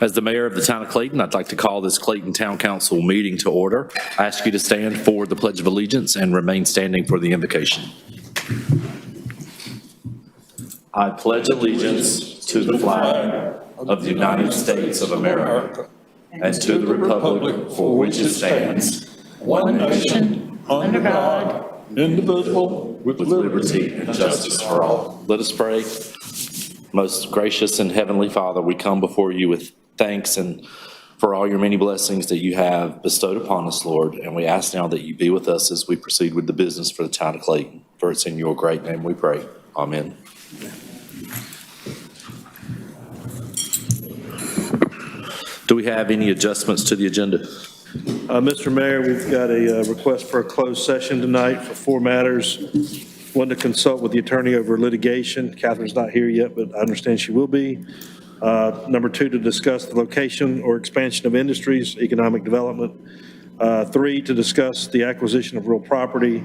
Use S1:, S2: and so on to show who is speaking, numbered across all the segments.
S1: As the mayor of the town of Clayton, I'd like to call this Clayton Town Council meeting to order. I ask you to stand for the Pledge of Allegiance and remain standing for the invocation. I pledge allegiance to the flag of the United States of America and to the republic for which it stands, one nation, under God, indivisible, with liberty and justice for all. Let us pray. Most gracious and heavenly Father, we come before you with thanks and for all your many blessings that you have bestowed upon us, Lord. And we ask now that you be with us as we proceed with the business for the town of Clayton. For it's in your great name we pray. Amen. Do we have any adjustments to the agenda?
S2: Mr. Mayor, we've got a request for a closed session tonight for 4 matters. One, to consult with the attorney over litigation. Catherine's not here yet, but I understand she will be. Number 2, to discuss the location or expansion of industries, economic development. 3, to discuss the acquisition of real property.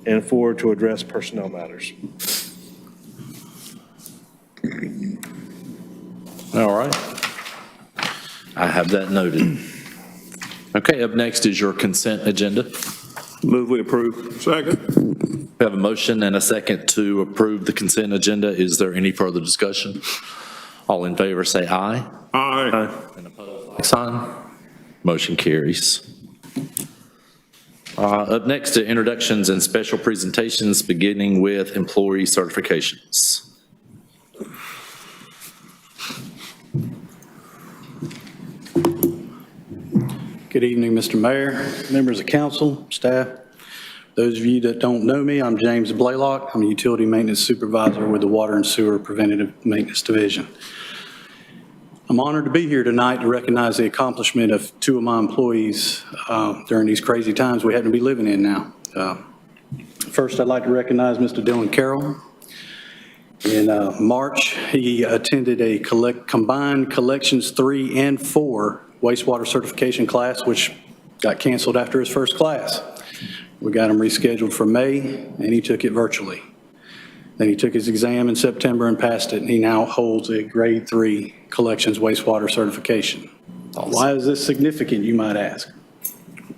S2: And 4, to address personnel matters.
S1: All right. I have that noted. Okay, up next is your consent agenda.
S3: Move we approve. Second.
S1: We have a motion and a second to approve the consent agenda. Is there any further discussion? All in favor say aye.
S3: Aye.
S1: And opposed, like sign. Motion carries. Up next to introductions and special presentations, beginning with employee certifications.
S4: Good evening, Mr. Mayor, members of council, staff. Those of you that don't know me, I'm James Blaylock. I'm a utility maintenance supervisor with the Water and Sewer Preventative Maintenance Division. I'm honored to be here tonight to recognize the accomplishment of 2 of my employees during these crazy times we happen to be living in now. First, I'd like to recognize Mr. Dylan Carroll. In March, he attended a combined collections 3 and 4 wastewater certification class, which got canceled after his first class. We got him rescheduled for May, and he took it virtually. Then he took his exam in September and passed it, and he now holds a grade 3 collections wastewater certification. Awesome. Why is this significant, you might ask?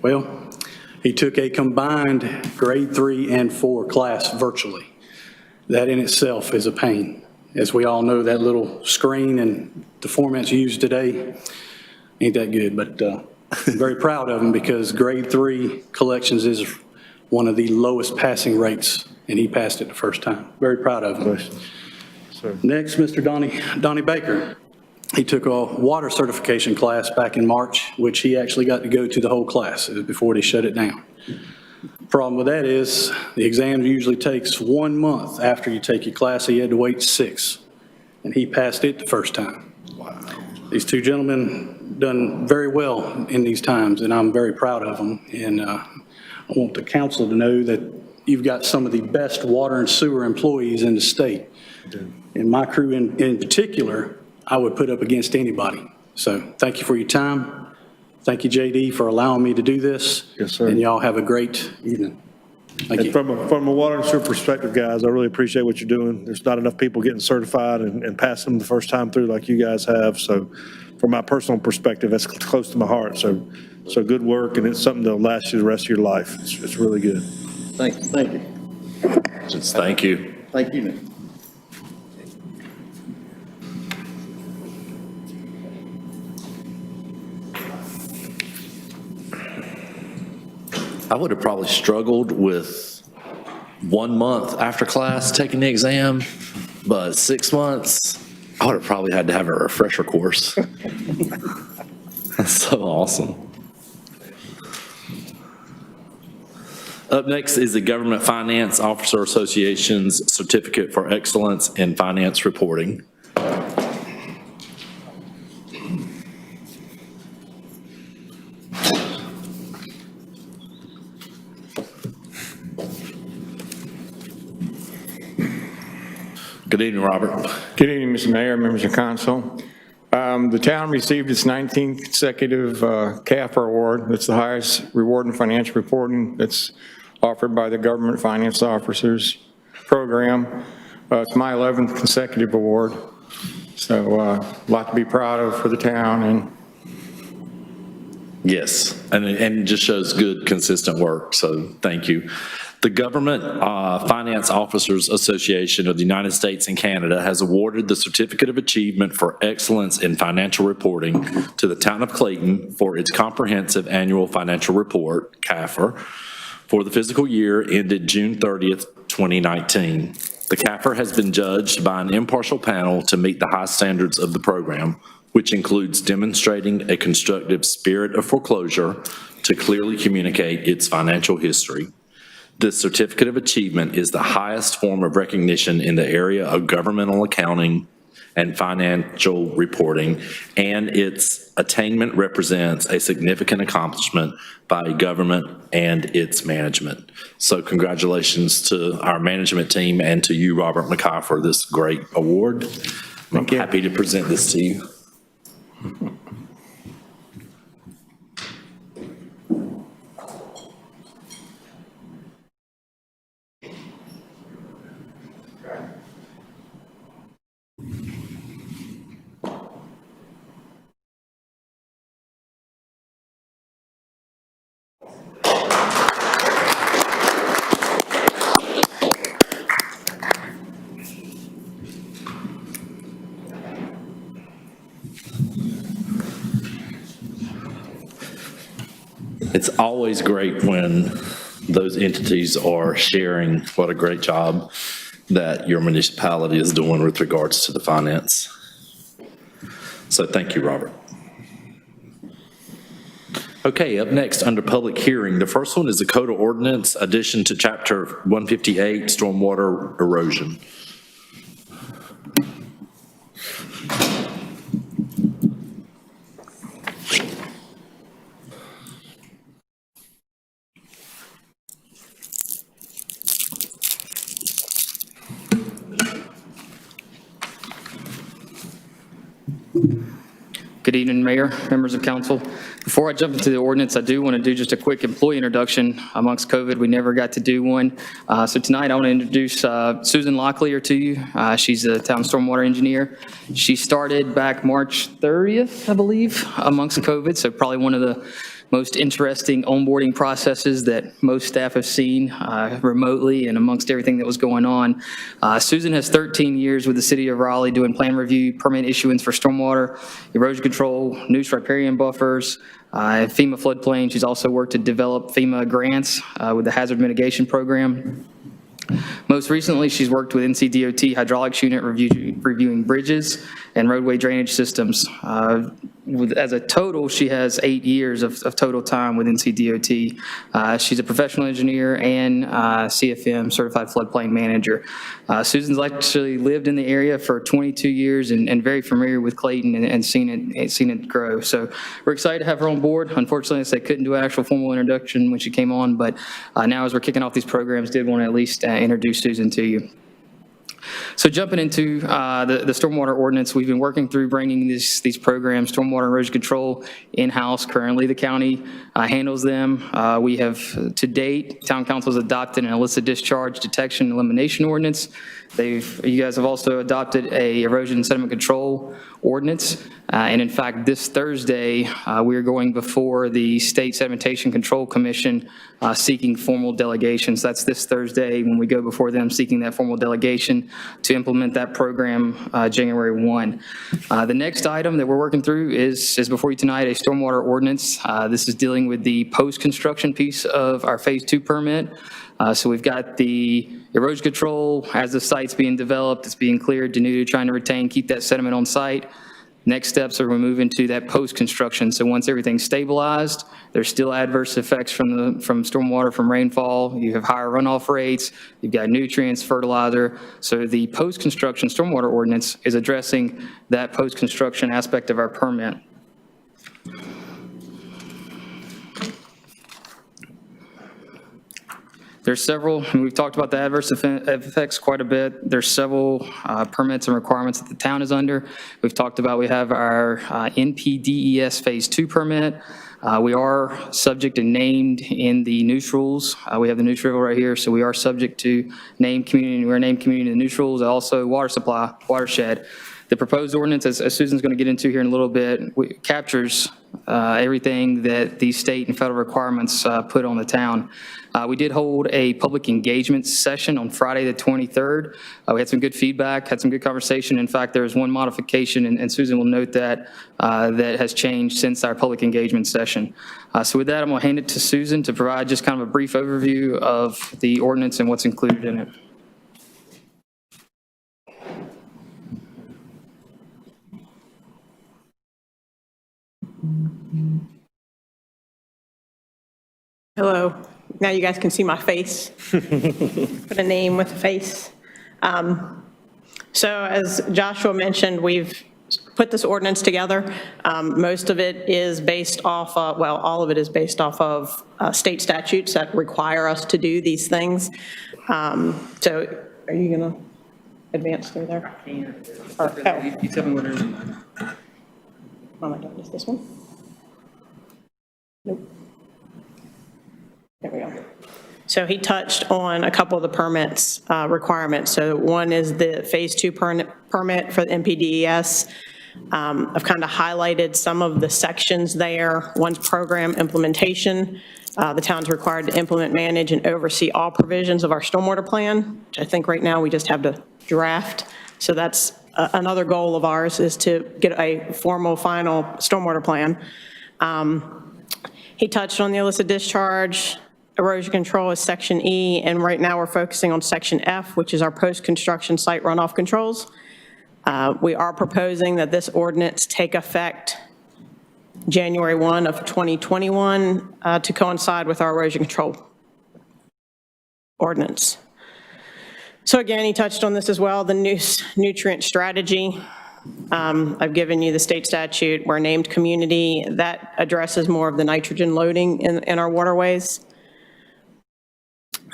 S4: Well, he took a combined grade 3 and 4 class virtually. That in itself is a pain. As we all know, that little screen and the formats used today ain't that good, but I'm very proud of him because grade 3 collections is one of the lowest passing rates, and he passed it the first time. Very proud of him. Next, Mr. Donnie Baker. He took a water certification class back in March, which he actually got to go to the whole class. It was before they shut it down. Problem with that is the exam usually takes 1 month after you take your class. He had to wait 6, and he passed it the first time. Wow. These 2 gentlemen done very well in these times, and I'm very proud of them. And I want the council to know that you've got some of the best water and sewer employees in the state. And my crew in particular, I would put up against anybody. So thank you for your time. Thank you, JD, for allowing me to do this.
S2: Yes, sir.
S4: And y'all have a great evening. Thank you.
S2: From a water and sewer perspective, guys, I really appreciate what you're doing. There's not enough people getting certified and passing them the first time through like you guys have. So from my personal perspective, that's close to my heart. So good work, and it's something that'll last you the rest of your life. It's really good.
S5: Thank you. Thank you.
S1: Just thank you.
S5: Thank you, Nick.
S1: I would have probably struggled with 1 month after class taking the exam, but 6 months, I would have probably had to have a refresher course. That's so awesome. Up next is the Government Finance Officer Association's Certificate for Excellence in Finance Reporting. Good evening, Robert.
S6: Good evening, Mr. Mayor, members of council. The town received its 19th consecutive CAFR award. That's the highest reward in financial reporting that's offered by the Government Finance Officers Program. It's my 11th consecutive award. So a lot to be proud of for the town, and
S1: Yes, and it just shows good, consistent work, so thank you. The Government Finance Officers Association of the United States and Canada has awarded the Certificate of Achievement for Excellence in Financial Reporting to the Town of Clayton for its Comprehensive Annual Financial Report, CAFR, for the fiscal year ended June 30th, 2019. The CAFR has been judged by an impartial panel to meet the high standards of the program, which includes demonstrating a constructive spirit of foreclosure to clearly communicate its financial history. This Certificate of Achievement is the highest form of recognition in the area of governmental accounting and financial reporting, and its attainment represents a significant accomplishment by a government and its management. So congratulations to our management team and to you, Robert McKay, for this great award. I'm happy to present this to you. It's always great when those entities are sharing what a great job that your municipality is doing with regards to the finance. So thank you, Robert. Okay, up next under public hearing, the first one is the Code of Ordinance addition to Chapter 158, Stormwater Erosion.
S5: Good evening, Mayor, members of council. Before I jump into the ordinance, I do want to do just a quick employee introduction. Amongst COVID, we never got to do one. So tonight I want to introduce Susan Locklear to you. She's a town stormwater engineer. She started back March 30th, I believe, amongst COVID. So probably one of the most interesting onboarding processes that most staff have seen remotely and amongst everything that was going on. Susan has 13 years with the city of Raleigh doing plan review, permit issuance for stormwater, erosion control, new riparian buffers, FEMA floodplain. She's also worked to develop FEMA grants with the hazard mitigation program. Most recently, she's worked with NCDOT hydraulics unit reviewing bridges and roadway drainage systems. As a total, she has 8 years of total time with NCDOT. She's a professional engineer and CFM, Certified Floodplain Manager. Susan's actually lived in the area for 22 years and very familiar with Clayton and seen it grow. So we're excited to have her on board. Unfortunately, they couldn't do an actual formal introduction when she came on, but now as we're kicking off these programs, did want to at least introduce Susan to you. So jumping into the stormwater ordinance, we've been working through bringing these programs, stormwater and erosion control, in-house. Currently, the county handles them. We have, to date, Town Council has adopted an illicit discharge detection and elimination ordinance. You guys have also adopted a erosion and sediment control ordinance. And in fact, this Thursday, we are going before the State Sedimentation Control Commission seeking formal delegations. That's this Thursday when we go before them seeking that formal delegation to implement that program January 1. The next item that we're working through is before you tonight, a stormwater ordinance. This is dealing with the post-construction piece of our Phase 2 permit. So we've got the erosion control as the site's being developed, it's being cleared, denuded, trying to retain, keep that sediment on site. Next steps are we move into that post-construction. So once everything's stabilized, there's still adverse effects from stormwater, from rainfall. You have higher runoff rates, you've got nutrients, fertilizer. So the post-construction stormwater ordinance is addressing that post-construction aspect of our permit. There's several, and we've talked about the adverse effects quite a bit. There's several permits and requirements that the town is under. We've talked about, we have our NPDES Phase 2 permit. We are subject and named in the NUSE rules. We have the NUSE rule right here, so we are subject to named community, we're named community in the NUSE rules, also water supply, watershed. The proposed ordinance, as Susan's going to get into here in a little bit, captures everything that the state and federal requirements put on the town. We did hold a public engagement session on Friday, the 23rd. We had some good feedback, had some good conversation. In fact, there was one modification, and Susan will note that, that has changed since our public engagement session. So with that, I'm going to hand it to Susan to provide just kind of a brief overview of the ordinance and what's included in it.
S7: Hello. Now you guys can see my face. Put a name with a face. So as Joshua mentioned, we've put this ordinance together. Most of it is based off of, well, all of it is based off of state statutes that require us to do these things. So are you going to advance through there?
S5: You tell me what it is.
S7: Oh my God, is this one? Nope. There we go. So he touched on a couple of the permits requirements. So one is the phase 2 permit for the MPDES. I've kind of highlighted some of the sections there. One's program implementation. The town's required to implement, manage, and oversee all provisions of our stormwater plan, which I think right now we just have to draft. So that's another goal of ours, is to get a formal final stormwater plan. He touched on the illicit discharge. Erosion control is section E, and right now we're focusing on section F, which is our post-construction site runoff controls. We are proposing that this ordinance take effect January 1 of 2021 to coincide with our erosion control ordinance. So again, he touched on this as well, the nutrient strategy. I've given you the state statute. We're a named community that addresses more of the nitrogen loading in our waterways.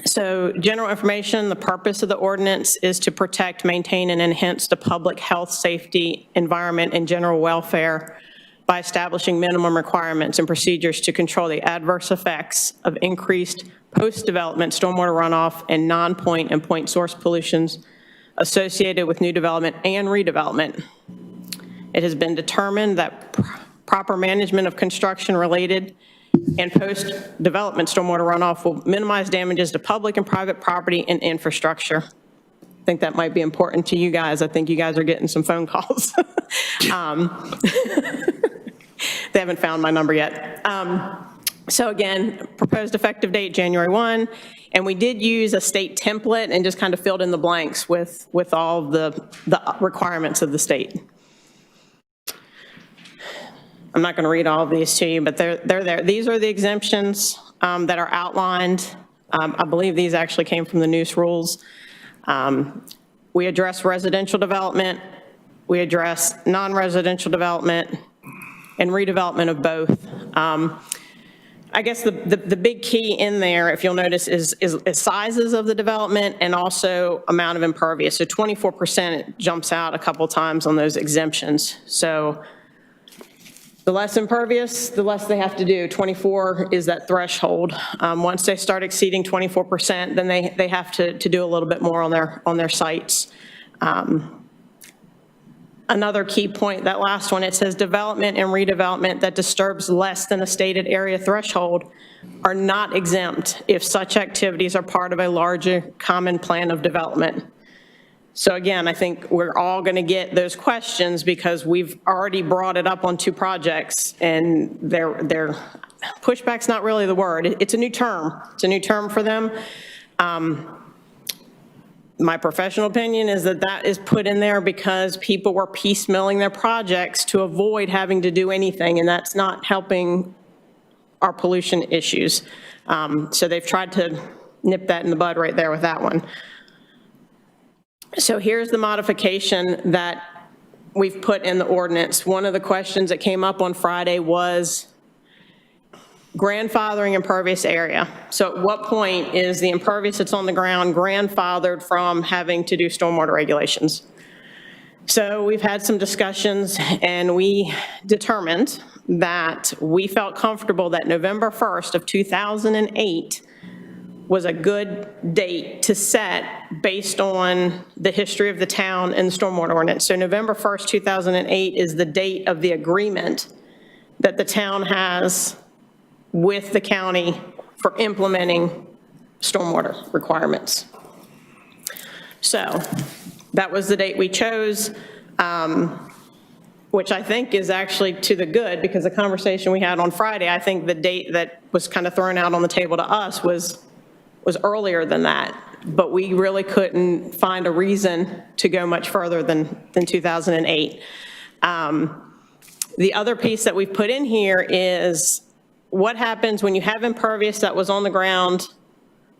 S7: So general information, the purpose of the ordinance is to protect, maintain, and enhance the public health, safety, environment, and general welfare by establishing minimum requirements and procedures to control the adverse effects of increased post-development stormwater runoff and non-point and point source pollutions associated with new development and redevelopment. It has been determined that proper management of construction-related and post-development stormwater runoff will minimize damages to public and private property and infrastructure. I think that might be important to you guys. I think you guys are getting some phone calls. They haven't found my number yet. So again, proposed effective date, January 1, and we did use a state template and just kind of filled in the blanks with all the requirements of the state. I'm not going to read all of these to you, but they're there. These are the exemptions that are outlined. I believe these actually came from the NUSE rules. We address residential development, we address non-residential development, and redevelopment of both. I guess the big key in there, if you'll notice, is sizes of the development and also amount of impervious. So 24% jumps out a couple times on those exemptions. So the less impervious, the less they have to do. 24 is that threshold. Once they start exceeding 24%, then they have to do a little bit more on their sites. Another key point, that last one, it says development and redevelopment that disturbs less than a stated area threshold are not exempt if such activities are part of a larger common plan of development. So again, I think we're all going to get those questions because we've already brought it up on 2 projects, and their pushback's not really the word. It's a new term. It's a new term for them. My professional opinion is that is put in there because people were piecemealing their projects to avoid having to do anything, and that's not helping our pollution issues. So they've tried to nip that in the bud right there with that one. So here's the modification that we've put in the ordinance. One of the questions that came up on Friday was grandfathering impervious area. So at what point is the impervious that's on the ground grandfathered from having to do stormwater regulations? So we've had some discussions, and we determined that we felt comfortable that November 1st of 2008 was a good date to set based on the history of the town and the stormwater ordinance. So November 1st, 2008 is the date of the agreement that the town has with the county for implementing stormwater requirements. So that was the date we chose, which I think is actually to the good, because the conversation we had on Friday, I think the date that was kind of thrown out on the table to us was earlier than that, but we really couldn't find a reason to go much further than 2008. The other piece that we've put in here is what happens when you have impervious that was on the ground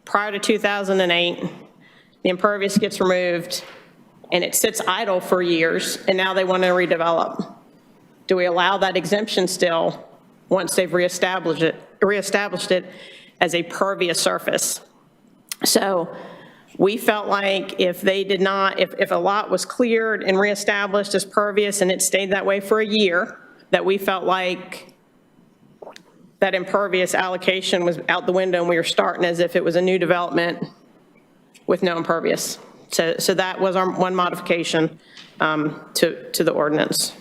S7: prior to 2008, the impervious gets removed, and it sits idle for years, and now they want to redevelop. Do we allow that exemption still once they've reestablished it as a pervious surface? So we felt like if they did not, if a lot was cleared and reestablished as pervious and it stayed that way for a year, that we felt like that impervious allocation was out the window and we were starting as if it was a new development with no impervious. So that was our one modification to the ordinance.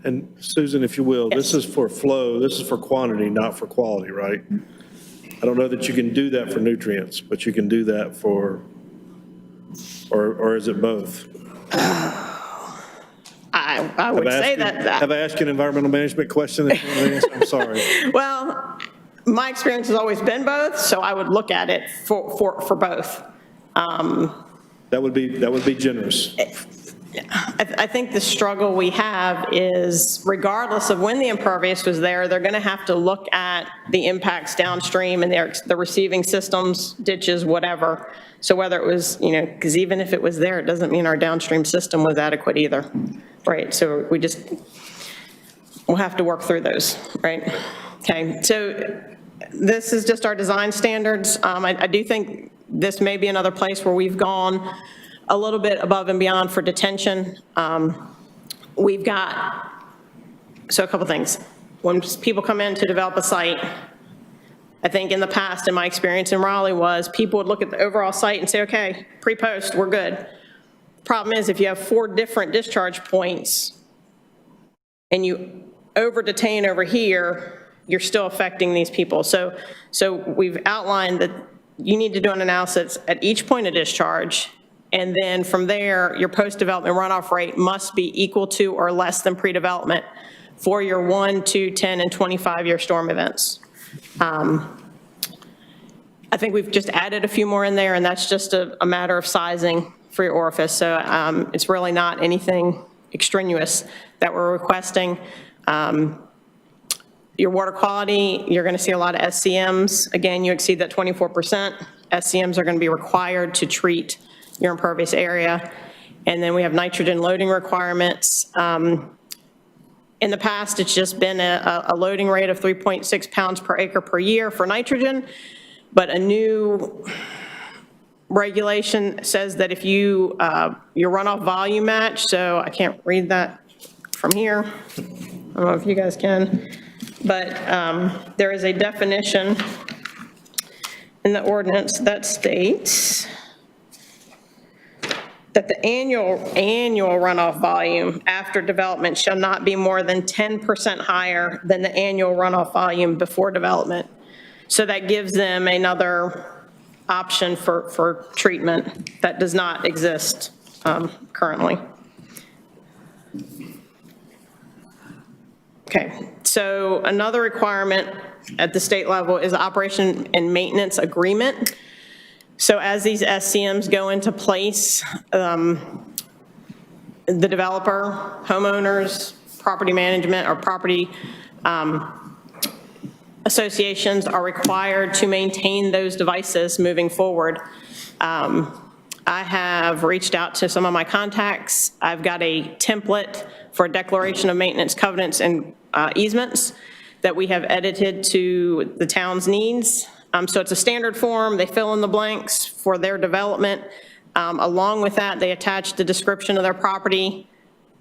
S2: And Susan, if you will, this is for flow, this is for quantity, not for quality, right? I don't know that you can do that for nutrients, but you can do that for, or is it both?
S7: I would say that.
S2: Have I asked you an environmental management question? I'm sorry.
S7: Well, my experience has always been both, so I would look at it for both.
S2: That would be generous.
S7: I think the struggle we have is, regardless of when the impervious was there, they're going to have to look at the impacts downstream and the receiving systems, ditches, whatever. So whether it was, because even if it was there, it doesn't mean our downstream system was adequate either, right? So we'll have to work through those, right? Okay, so this is just our design standards. I do think this may be another place where we've gone a little bit above and beyond for detention. We've got, so a couple things. When people come in to develop a site, I think in the past, in my experience in Raleigh, was people would look at the overall site and say, okay, pre-post, we're good. Problem is, if you have 4 different discharge points and you over-detain over here, you're still affecting these people. So we've outlined that you need to do an analysis at each point of discharge, and then from there, your post-development runoff rate must be equal to or less than pre-development for your 1, 2, 10, and 25-year storm events. I think we've just added a few more in there, and that's just a matter of sizing for your orifice. So it's really not anything extraneous that we're requesting. Your water quality, you're going to see a lot of SCMs. Again, you exceed that 24%. SCMs are going to be required to treat your impervious area. And then we have nitrogen loading requirements. In the past, it's just been a loading rate of 3.6 pounds per acre per year for nitrogen, but a new regulation says that if your runoff volume match, so I can't read that from here. I don't know if you guys can, but there is a definition in the ordinance that states that the annual runoff volume after development shall not be more than 10% higher than the annual runoff volume before development. So that gives them another option for treatment that does not exist currently. Okay, so another requirement at the state level is operation and maintenance agreement. So as these SCMs go into place, the developer, homeowners, property management, or property associations are required to maintain those devices moving forward. I have reached out to some of my contacts. I've got a template for a declaration of maintenance covenants and easements that we have edited to the town's needs. So it's a standard form. They fill in the blanks for their development. Along with that, they attach the description of their property,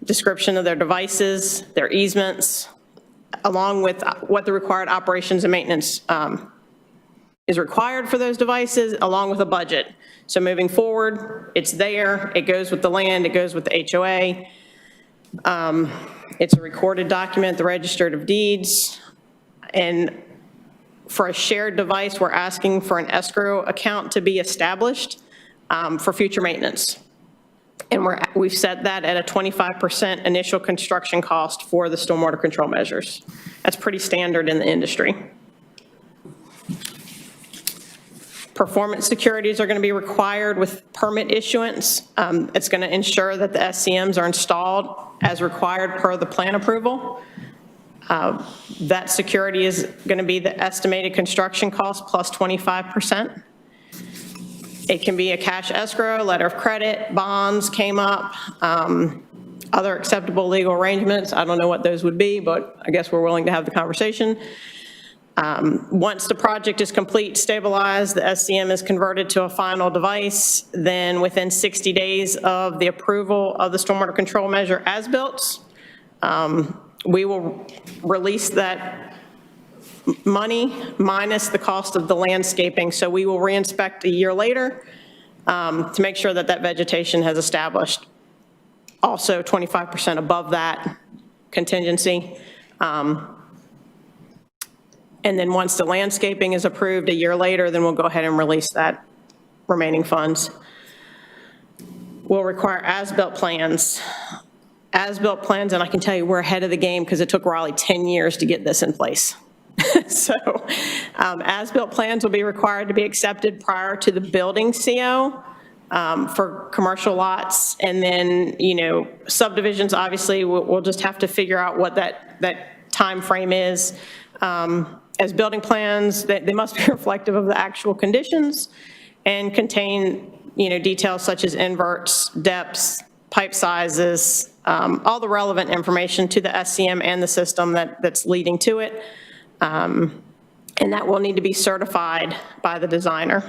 S7: description of their devices, their easements, along with what the required operations and maintenance is required for those devices, along with a budget. So moving forward, it's there, it goes with the land, it goes with the HOA. It's a recorded document, the Register of Deeds. And for a shared device, we're asking for an escrow account to be established for future maintenance. And we've set that at a 25% initial construction cost for the stormwater control measures. That's pretty standard in the industry. Performance securities are going to be required with permit issuance. It's going to ensure that the SCMs are installed as required per the plan approval. That security is going to be the estimated construction cost plus 25%. It can be a cash escrow, letter of credit, bonds came up, other acceptable legal arrangements. I don't know what those would be, but I guess we're willing to have the conversation. Once the project is complete, stabilized, the SCM is converted to a final device, then within 60 days of the approval of the stormwater control measure as built, we will release that money minus the cost of the landscaping. So we will re-inspect a year later to make sure that that vegetation has established. Also 25% above that contingency. And then once the landscaping is approved a year later, then we'll go ahead and release that remaining funds. We'll require as-built plans. As-built plans, and I can tell you we're ahead of the game because it took Raleigh 10 years to get this in place. So as-built plans will be required to be accepted prior to the building CO for commercial lots. And then, you know, subdivisions, obviously, we'll just have to figure out what that time frame is. As building plans, they must be reflective of the actual conditions and contain, you know, details such as inverts, depths, pipe sizes, all the relevant information to the SCM and the system that's leading to it. And that will need to be certified by the designer.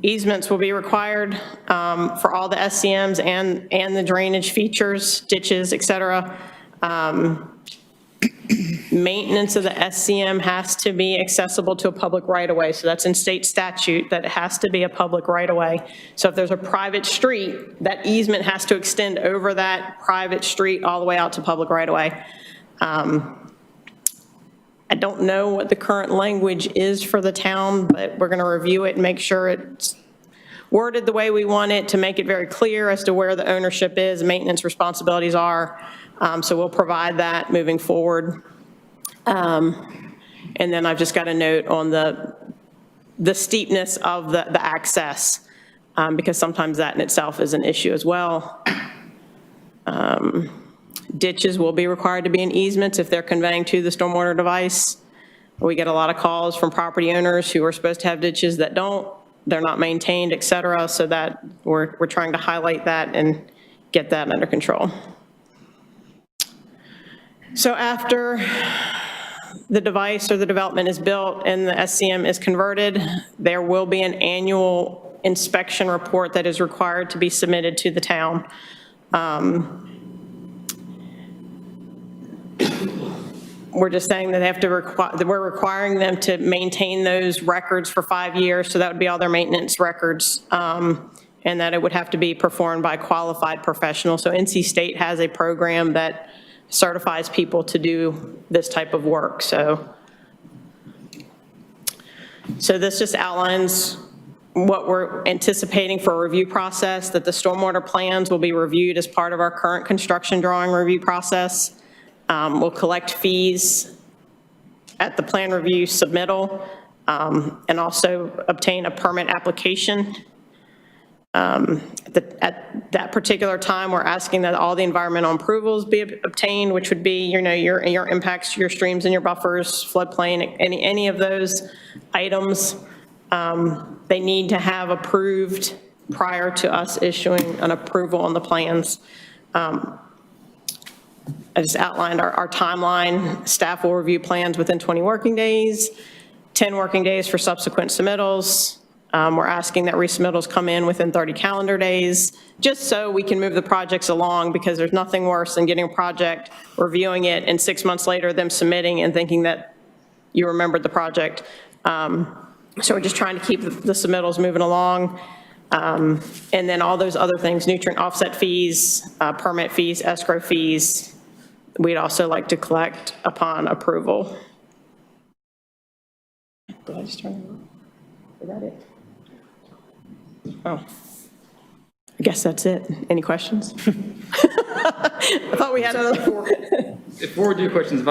S7: Easements will be required for all the SCMs and the drainage features, ditches, et cetera. Maintenance of the SCM has to be accessible to a public right-of-way. So that's in state statute that it has to be a public right-of-way. So if there's a private street, that easement has to extend over that private street all the way out to public right-of-way. I don't know what the current language is for the town, but we're going to review it and make sure it's worded the way we want it to make it very clear as to where the ownership is, maintenance responsibilities are. So we'll provide that moving forward. And then I've just got a note on the steepness of the access, because sometimes that in itself is an issue as well. Ditches will be required to be in easements if they're conveying to the stormwater device. We get a lot of calls from property owners who are supposed to have ditches that don't, they're not maintained, et cetera, so that we're trying to highlight that and get that under control. So after the device or the development is built and the SCM is converted, there will be an annual inspection report that is required to be submitted to the town. We're just saying that they have to we're requiring them to maintain those records for 5 years, so that would be all their maintenance records, and that it would have to be performed by qualified professionals. So NC State has a program that certifies people to do this type of work. So this just outlines what we're anticipating for a review process, that the stormwater plans will be reviewed as part of our current construction drawing review process. We'll collect fees at the plan review submittal, and also obtain a permit application. At that particular time, we're asking that all the environmental approvals be obtained, which would be, you know, your impacts to your streams and your buffers, floodplain, any of those items. They need to have approved prior to us issuing an approval on the plans. I just outlined our timeline. Staff will review plans within 20 working days, 10 working days for subsequent submittals. We're asking that resubmittals come in within 30 calendar days, just so we can move the projects along, because there's nothing worse than getting a project, reviewing it, and 6 months later, them submitting and thinking that you remembered the project. So we're just trying to keep the submittals moving along. And then all those other things, nutrient offset fees, permit fees, escrow fees, we'd also like to collect upon approval. Did I just turn it on? Is that it? Oh, I guess that's it. Any questions? I thought we had another.
S5: Before we do questions,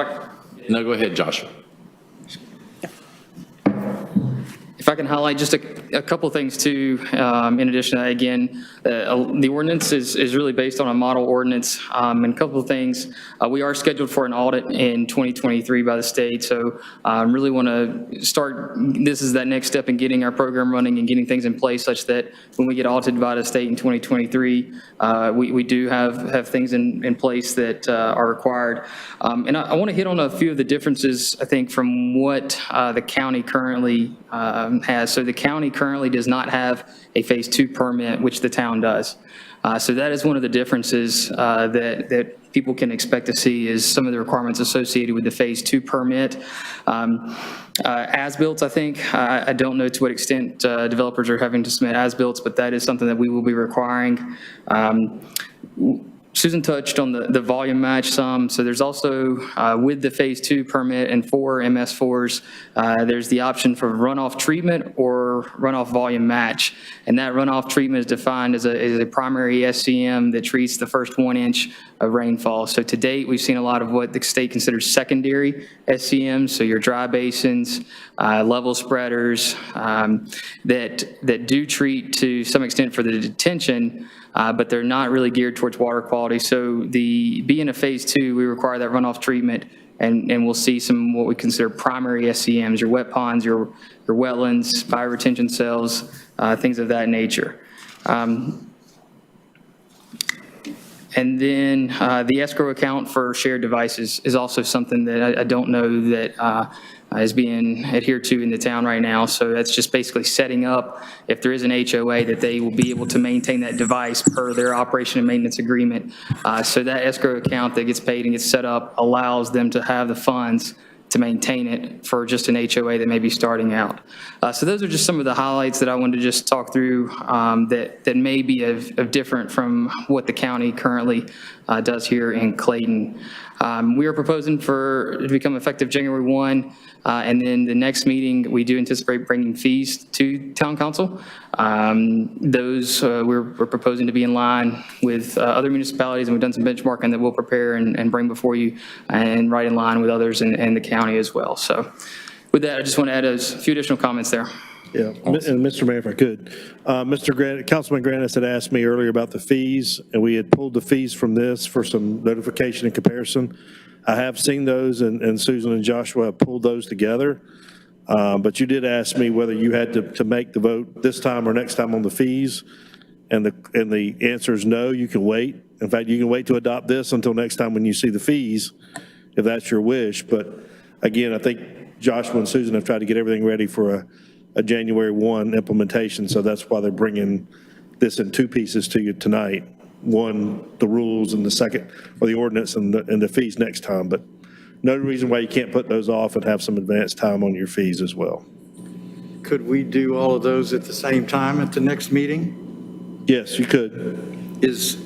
S1: No, go ahead, Joshua.
S5: if I can highlight just a couple things too, in addition to that, again, the ordinance is really based on a model ordinance, and a couple of things. We are scheduled for an audit in 2023 by the state, so really want to start, this is that next step in getting our program running and getting things in place such that when we get audited by the state in 2023, we do have things in place that are required. And I want to hit on a few of the differences, I think, from what the county currently has. So the county currently does not have a Phase 2 permit, which the town does. So that is one of the differences that people can expect to see is some of the requirements associated with the Phase 2 permit. As-built, I think, I don't know to what extent developers are having to submit as-built, but that is something that we will be requiring. Susan touched on the volume match some. So there's also, with the Phase 2 permit and for MS4s, there's the option for runoff treatment or runoff volume match. And that runoff treatment is defined as a primary SCM that treats the first 1 inch of rainfall. So to date, we've seen a lot of what the state considers secondary SCMs, so your dry basins, level spreaders, that do treat to some extent for the detention, but they're not really geared towards water quality. So being a Phase 2, we require that runoff treatment, and we'll see some what we consider primary SCMs, your wet ponds, your wetlands, bioretention cells, things of that nature. And then the escrow account for shared devices is also something that I don't know that is being adhered to in the town right now. So that's just basically setting up, if there is an HOA, that they will be able to maintain that device per their operation and maintenance agreement. So that escrow account that gets paid and gets set up allows them to have the funds to maintain it for just an HOA that may be starting out. So those are just some of the highlights that I wanted to just talk through that may be of different from what the county currently does here in Clayton. We are proposing to become effective January 1, and then the next meeting, we do anticipate bringing fees to Town Council. Those we're proposing to be in line with other municipalities, and we've done some benchmarking that we'll prepare and bring before you, and right in line with others in the county as well. So with that, I just want to add a few additional comments there.
S2: Yeah, and Mr. Mayor, if I could, Councilman Grandis had asked me earlier about the fees, and we had pulled the fees from this for some notification and comparison. I have seen those, and Susan and Joshua have pulled those together. But you did ask me whether you had to make the vote this time or next time on the fees, and the answer is no, you can wait. In fact, you can wait to adopt this until next time when you see the fees, if that's your wish. But again, I think Joshua and Susan have tried to get everything ready for a January 1 implementation, so that's why they're bringing this in two pieces to you tonight. One, the rules, and the second, or the ordinance and the fees next time. But no reason why you can't put those off and have some advanced time on your fees as well.
S8: Could we do all of those at the same time at the next meeting?
S2: Yes, you could.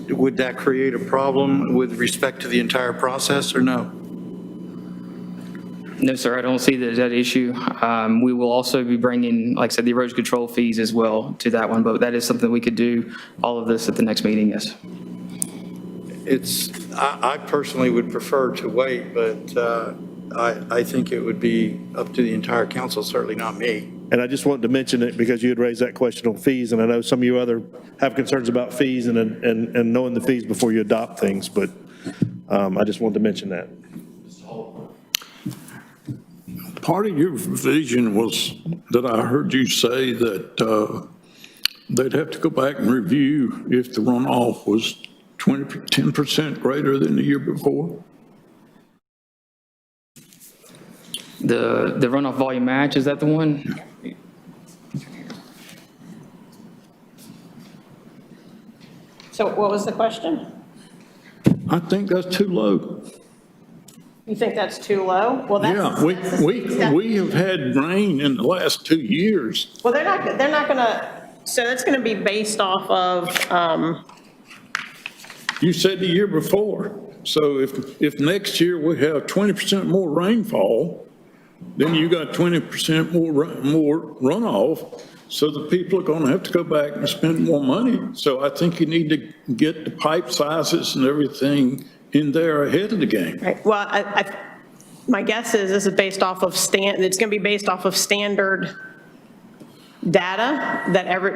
S8: Would that create a problem with respect to the entire process, or no?
S5: No, sir, I don't see that issue. We will also be bringing, like I said, the erosion control fees as well to that one, but that is something we could do all of this at the next meeting, yes.
S8: I personally would prefer to wait, but I think it would be up to the entire council, certainly not me.
S2: And I just wanted to mention it because you had raised that question on fees, and I know some of you other have concerns about fees and knowing the fees before you adopt things, but I just wanted to mention that.
S9: Part of your vision was that I heard you say that they'd have to go back and review if the runoff was 10% greater than the year before.
S5: The runoff volume match, is that the one?
S7: So what was the question?
S9: I think that's too low.
S7: You think that's too low? Well, that's.
S9: Yeah,
S7: that's the state's def-
S9: we have had rain in the last 2 years.
S7: Well, they're not gonna, so that's gonna be based off of,
S9: You said the year before. So if next year we have 20% more rainfall, then you got 20% more runoff. So the people are going to have to go back and spend more money. So I think you need to get the pipe sizes and everything in there ahead of the game.
S7: right, well, my guess is this is based off of it's gonna be based off of standard data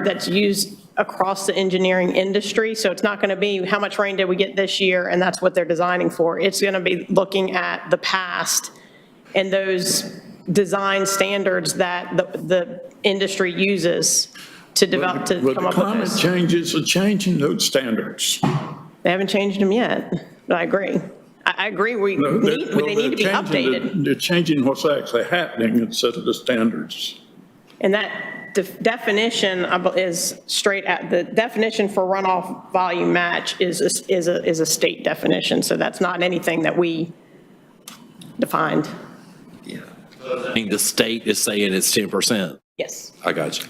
S7: that's used across the engineering industry. So it's not going to be how much rain did we get this year and that's what they're designing for. It's going to be looking at the past and those design standards that the industry uses to develop, to
S9: But
S7: come
S9: the
S7: up with
S9: climate
S7: this.
S9: changes are changing those standards.
S7: They haven't changed them yet, but I agree. I agree,
S9: No,
S7: they need to be updated.
S9: They're changing what's actually happening instead of the standards.
S7: And that definition is straight at, the definition for runoff volume match is a state definition, so that's not anything that we defined.
S1: I mean, the state is saying it's 10%.
S7: Yes.
S1: I got you.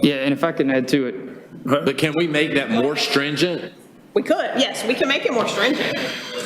S5: Yeah, and if I can add to it,
S1: But can we make that more stringent?
S7: We could, yes, we can make it more stringent,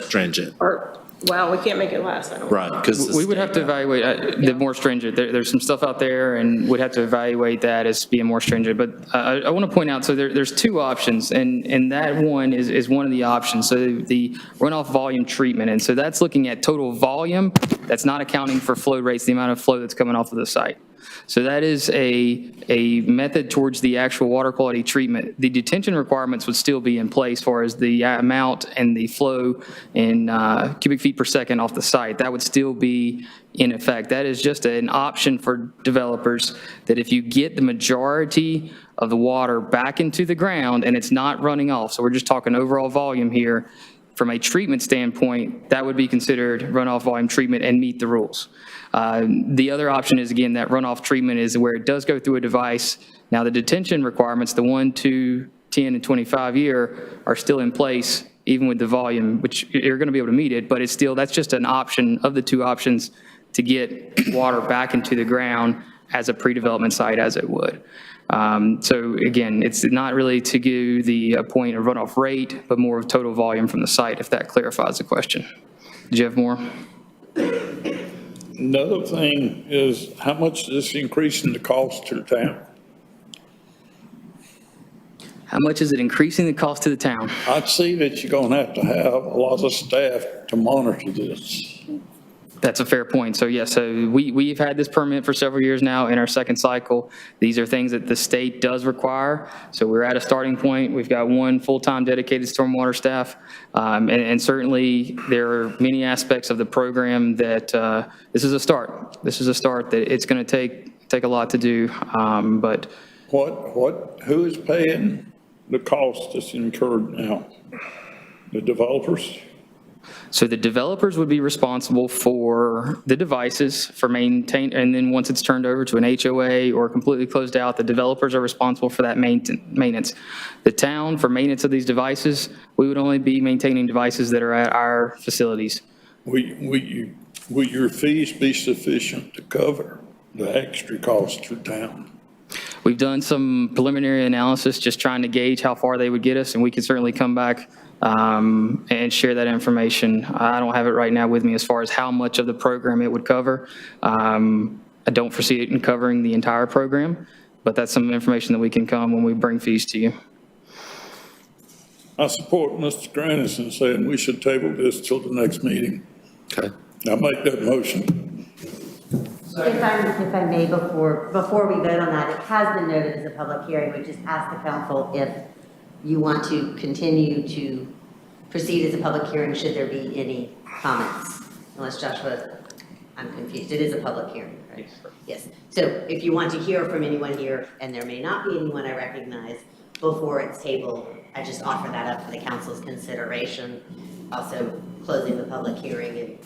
S1: Stringent,
S7: or, well, we can't make it less, I don't.
S1: right, because.
S5: we would have to evaluate the more stringent. There's some stuff out there, and we'd have to evaluate that as being more stringent. But I want to point out, so there's two options, and that one is one of the options. So the runoff volume treatment, and so that's looking at total volume. That's not accounting for flow rates, the amount of flow that's coming off of the site. So that is a method towards the actual water quality treatment. The detention requirements would still be in place as far as the amount and the flow in cubic feet per second off the site. That would still be in effect. That is just an option for developers, that if you get the majority of the water back into the ground and it's not running off, so we're just talking overall volume here, from a treatment standpoint, that would be considered runoff volume treatment and meet the rules. The other option is, again, that runoff treatment is where it does go through a device. Now, the detention requirements, the 1, 2, 10, and 25 year, are still in place, even with the volume, which you're going to be able to meet it, but it's still, that's just an option of the two options to get water back into the ground as a pre-development site as it would. So again, it's not really to give the point of runoff rate, but more of total volume from the site, if that clarifies the question. Did you have more?
S9: Another thing is, how much is this increasing the cost to the town?
S5: How much is it increasing the cost to the town?
S9: I'd see that you're going to have a lot of staff to monitor this.
S5: That's a fair point. So yes, so we've had this permit for several years now in our second cycle. These are things that the state does require. So we're at a starting point. We've got one full-time dedicated stormwater staff. And certainly there are many aspects of the program that this is a start. This is a start that it's going to take a lot to do. But
S9: Who is paying the cost that's incurred now? The developers?
S5: so the developers would be responsible for the devices, for maintain, and then once it's turned over to an HOA or completely closed out, the developers are responsible for that maintenance. The town, for maintenance of these devices, we would only be maintaining devices that are at our facilities.
S9: Will your fees be sufficient to cover the extra cost to town?
S5: We've done some preliminary analysis, just trying to gauge how far they would get us, and we can certainly come back and share that information. I don't have it right now with me as far as how much of the program it would cover. I don't foresee it in covering the entire program, but that's some information that we can come when we bring fees to you.
S9: I support Mr. Grandison saying we should table this till the next meeting.
S1: Okay.
S9: I make that motion.
S10: If I may, before we vote on that, it has been noted as a public hearing. We just ask the council if you want to continue to proceed as a public hearing, should there be any comments? Unless Joshua, I'm confused. It is a public hearing, right? Yes. So if you want to hear from anyone here, and there may not be anyone I recognize before it's tabled, I just offer that up for the council's consideration. Also closing the public hearing and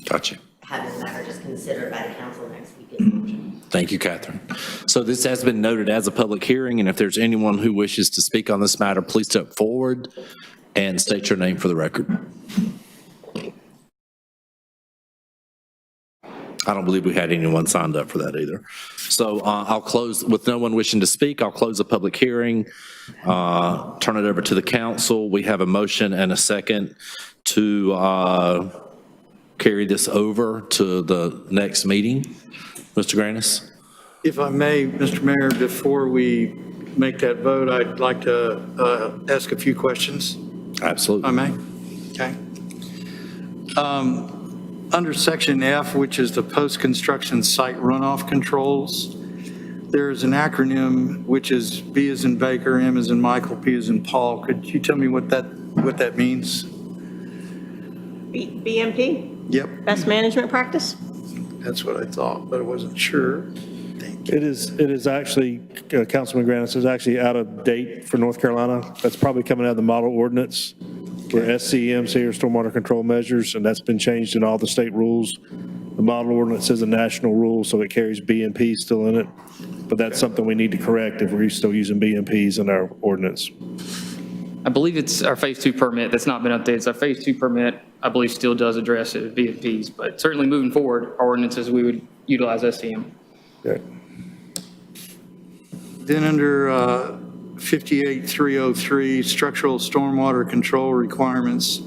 S1: Gotcha.
S10: have this matter just considered by the council next week as an option.
S1: Thank you, Catherine. So this has been noted as a public hearing, and if there's anyone who wishes to speak on this matter, please step forward and state your name for the record. I don't believe we had anyone signed up for that either. So I'll close, with no one wishing to speak, I'll close the public hearing, turn it over to the council. We have a motion and a second to carry this over to the next meeting. Mr. Granis?
S8: If I may, Mr. Mayor, before we make that vote, I'd like to ask a few questions.
S1: Absolutely.
S8: If I may? Okay. Under section F, which is the post-construction site runoff controls, there's an acronym which is B as in Baker, M as in Michael, P as in Paul. Could you tell me what that means?
S7: BMP,
S8: Yep,
S7: best management practice?
S8: that's what I thought, but I wasn't sure. Thank you.
S2: It is actually, Councilman Granis, is actually out of date for North Carolina. That's probably coming out of the model ordinance where SCMs here, stormwater control measures, and that's been changed in all the state rules. The model ordinance is a national rule, so it carries BMP still in it. But that's something we need to correct if we're still using BMPs in our ordinance.
S5: I believe it's our Phase 2 permit that's not been updated. It's our Phase 2 permit, I believe, still does address it as BMPs, but certainly moving forward, our ordinances, we would utilize SCM.
S2: Okay.
S8: Then under 58303, structural stormwater control requirements,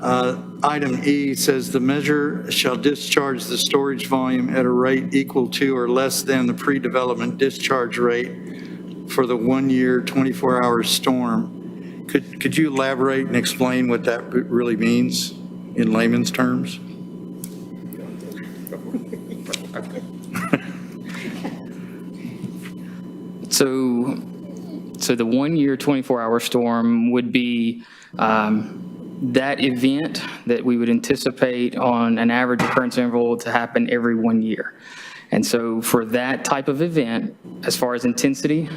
S8: item E says the measure shall discharge the storage volume at a rate equal to or less than the pre-development discharge rate for the 1 year, 24-hour storm. Could you elaborate and explain what that really means in layman's terms?
S5: So the 1 year, 24-hour storm would be that event that we would anticipate on an average occurrence interval to happen every 1 year. And so for that type of event, as far as intensity,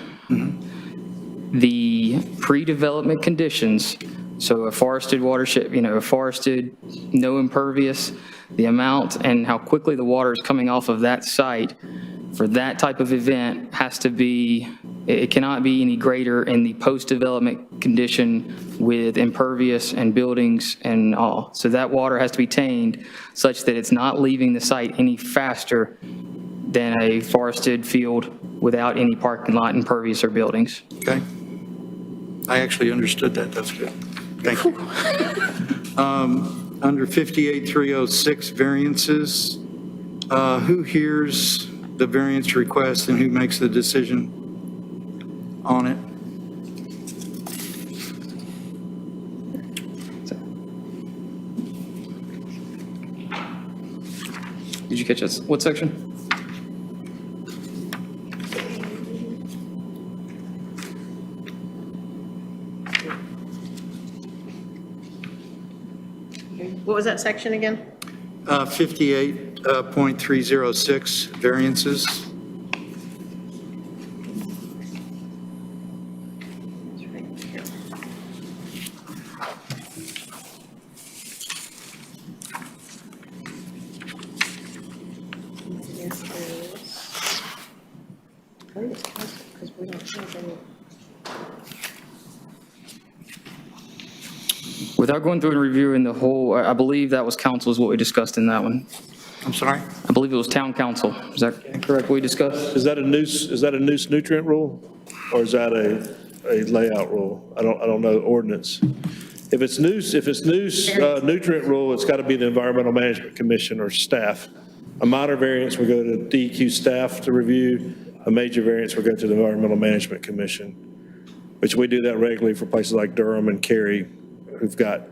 S5: the pre-development conditions, so a forested watershed, a forested, no impervious, the amount and how quickly the water is coming off of that site for that type of event has to be, it cannot be any greater in the post-development condition with impervious and buildings and all. So that water has to be tamed such that it's not leaving the site any faster than a forested field without any parking lot, impervious, or buildings.
S8: Okay. I actually understood that. That's good. Thank you. Under 58306 variances, who hears the variance request and who makes the decision on it?
S5: Did you catch us? What section?
S7: What was that section again?
S8: 58.306 variances.
S5: Without going through and reviewing the whole, I believe that was council is what we discussed in that one.
S8: I'm sorry?
S5: I believe it was town council. Is that correct, we discussed?
S2: Is that a noose nutrient rule, or is that a layout rule? I don't know ordinance. If it's noose nutrient rule, it's got to be the Environmental Management Commission or staff. A minor variance would go to DEQ staff to review. A major variance would go to the Environmental Management Commission, which we do that regularly for places like Durham and Cary, who've got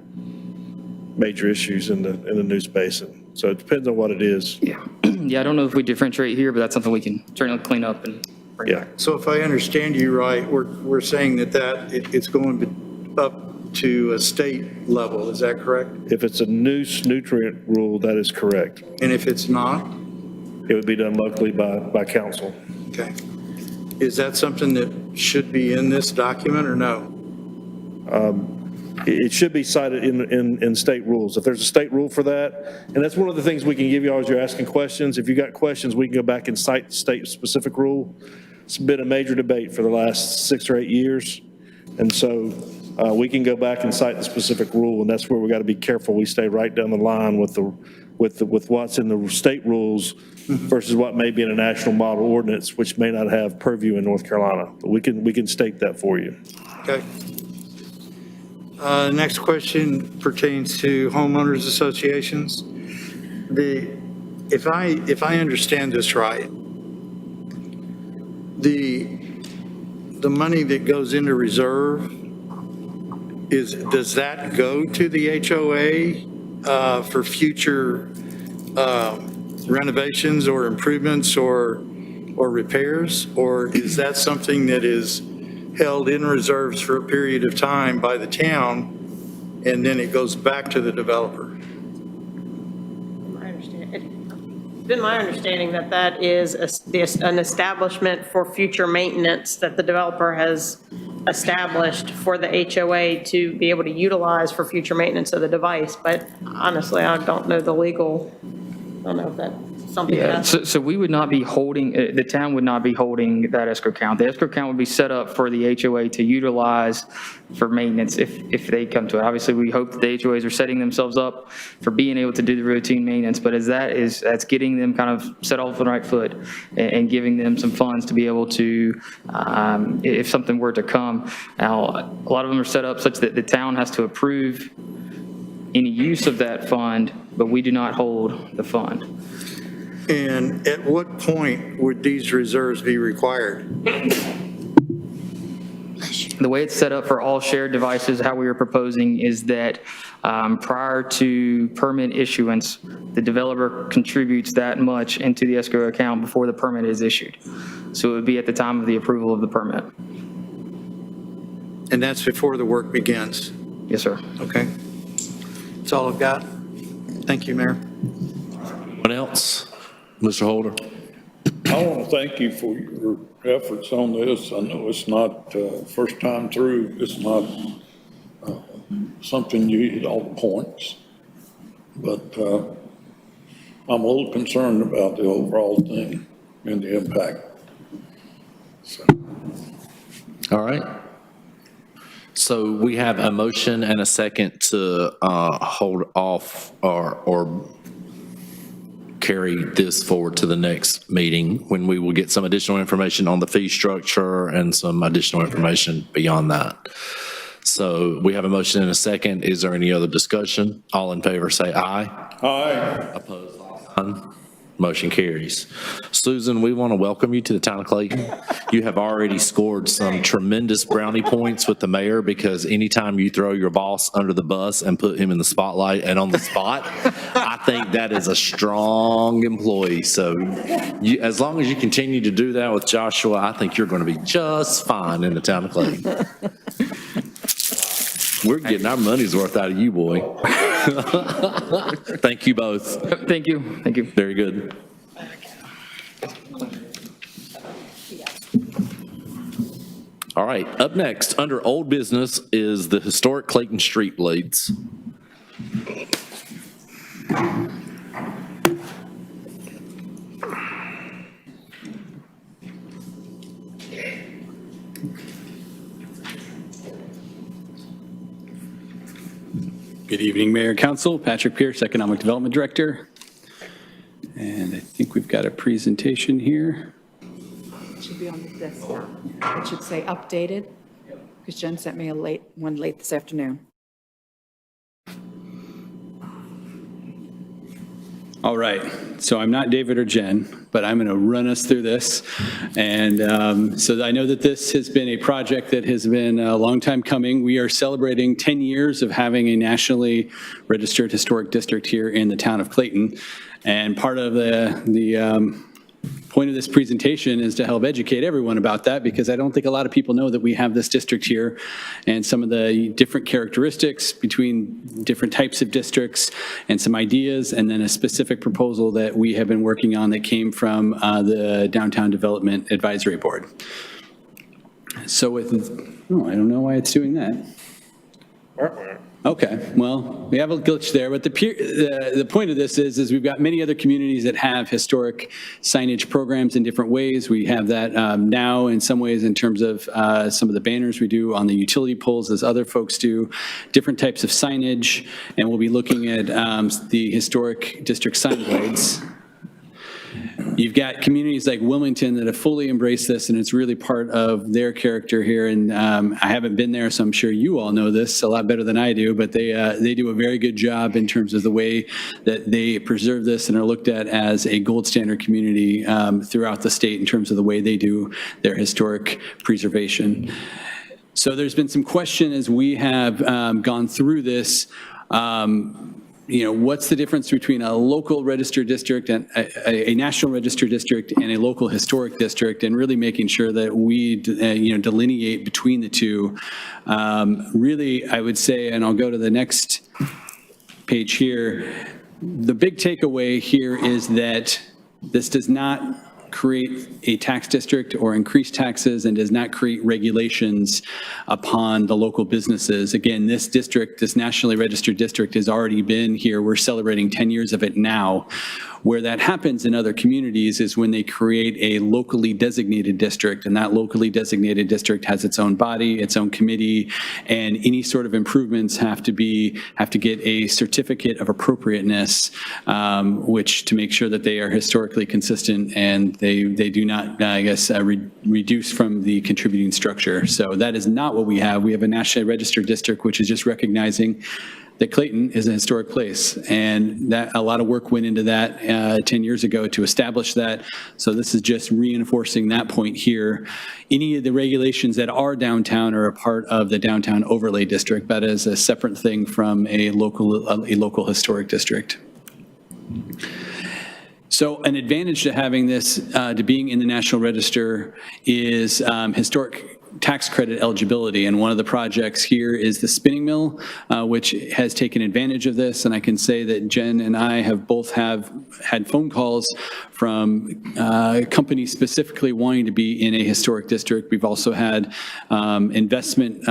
S2: major issues in the Neuse Basin. So it depends on what it is.
S5: Yeah. Yeah, I don't know if we differentiate here, but that's something we can certainly clean up and bring back.
S8: So if I understand you right, we're saying that it's going up to a state level, is that correct?
S2: If it's a noose nutrient rule, that is correct.
S8: And if it's not?
S2: It would be done locally by council.
S8: Okay. Is that something that should be in this document or no?
S2: it should be cited in state rules. If there's a state rule for that, and that's one of the things we can give you as you're asking questions. If you got questions, we can go back and cite state-specific rule. It's been a major debate for the last 6 or 8 years, and so we can go back and cite the specific rule, and that's where we got to be careful. We stay right down the line with what's in the state rules versus what may be in a national model ordinance, which may not have purview in North Carolina. But we can state that for you.
S8: Okay. Next question pertains to homeowners associations. If I understand this right, the money that goes into reserve does that go to the HOA for future renovations or improvements or repairs, or is that something that is held in reserves for a period of time by the town, and then it goes back to the developer?
S7: It's been my understanding that that is an establishment for future maintenance that the developer has established for the HOA to be able to utilize for future maintenance of the device. But honestly, I don't know the legal, I don't know if that's something
S5: Yeah,
S7: that's.
S5: so we would not be holding, the town would not be holding that escrow account. The escrow account would be set up for the HOA to utilize for maintenance if they come to it. Obviously, we hope that the HOAs are setting themselves up for being able to do the routine maintenance, but that's getting them kind of set off on the right foot and giving them some funds to be able to, if something were to come. Now, a lot of them are set up such that the town has to approve any use of that fund, but we do not hold the fund.
S8: And at what point would these reserves be required?
S5: The way it's set up for all shared devices, how we are proposing is that prior to permit issuance, the developer contributes that much into the escrow account before the permit is issued. So it would be at the time of the approval of the permit.
S8: And that's before the work begins?
S5: Yes, sir.
S8: Okay. That's all I've got. Thank you, Mayor.
S1: Anyone else? Mr. Holder?
S9: I want to thank you for your efforts on this. I know it's not first time through. It's not something you hit all the points. But I'm a little concerned about the overall thing and the impact. So.
S1: All right. So we have a motion and a second to hold off or carry this forward to the next meeting when we will get some additional information on the fee structure and some additional information beyond that. So we have a motion and a second. Is there any other discussion? All in favor say aye.
S9: Aye.
S1: Opposed? None. Motion carries. Susan, we want to welcome you to the town of Clayton. You have already scored some tremendous brownie points with the mayor because anytime you throw your boss under the bus and put him in the spotlight and on the spot, I think that is a strong employee. So as long as you continue to do that with Joshua, I think you're going to be just fine in the town of Clayton. We're getting our money's worth out of you, boy. Thank you both.
S5: Thank you. Thank you.
S1: Very good. All right, up next, under old business is the historic Clayton Street blades.
S11: Good evening, Mayor and Council. Patrick Pierce, Economic Development Director. And I think we've got a presentation here.
S12: It should be on the desktop. It should say updated, because Jen sent me a late this afternoon.
S11: All right, so I'm not David or Jen, but I'm going to run us through this. And so I know that this has been a project that has been a long time coming. We are celebrating 10 years of having a nationally registered historic district here in the town of Clayton. And part of the point of this presentation is to help educate everyone about that, because I don't think a lot of people know that we have this district here and some of the different characteristics between different types of districts and some ideas, and then a specific proposal that we have been working on that came from the Downtown Development Advisory Board. So with, oh, I don't know why it's doing that. Okay, well, we have a glitch there, but the point of this is we've got many other communities that have historic signage programs in different ways. We have that now in some ways in terms of some of the banners we do on the utility poles, as other folks do, different types of signage, and we'll be looking at the historic district sign blades. You've got communities like Wilmington that have fully embraced this, and it's really part of their character here. And I haven't been there, so I'm sure you all know this a lot better than I do, but they do a very good job in terms of the way that they preserve this and are looked at as a gold standard community throughout the state in terms of the way they do their historic preservation. So there's been some question as we have gone through this. What's the difference between a local registered district and a national registered district and a local historic district, and really making sure that we, delineate between the two. Really, I would say, and I'll go to the next page here, the big takeaway here is that this does not create a tax district or increase taxes and does not create regulations upon the local businesses. Again, this district, this nationally registered district has already been here. We're celebrating 10 years of it now. Where that happens in other communities is when they create a locally designated district, and that locally designated district has its own body, its own committee, and any sort of improvements have to get a certificate of appropriateness, which to make sure that they are historically consistent and they do not, reduce from the contributing structure. So that is not what we have. We have a nationally registered district, which is just recognizing that Clayton is a historic place, and that a lot of work went into that 10 years ago to establish that. So this is just reinforcing that point here. Any of the regulations that are downtown are a part of the downtown overlay district. That is a separate thing from a local historic district. So an advantage to having this, to being in the National Register, is historic tax credit eligibility. And one of the projects here is the spinning mill, which has taken advantage of this. And I can say that Jen and I have both had phone calls from companies specifically wanting to be in a historic district. We've also had investment,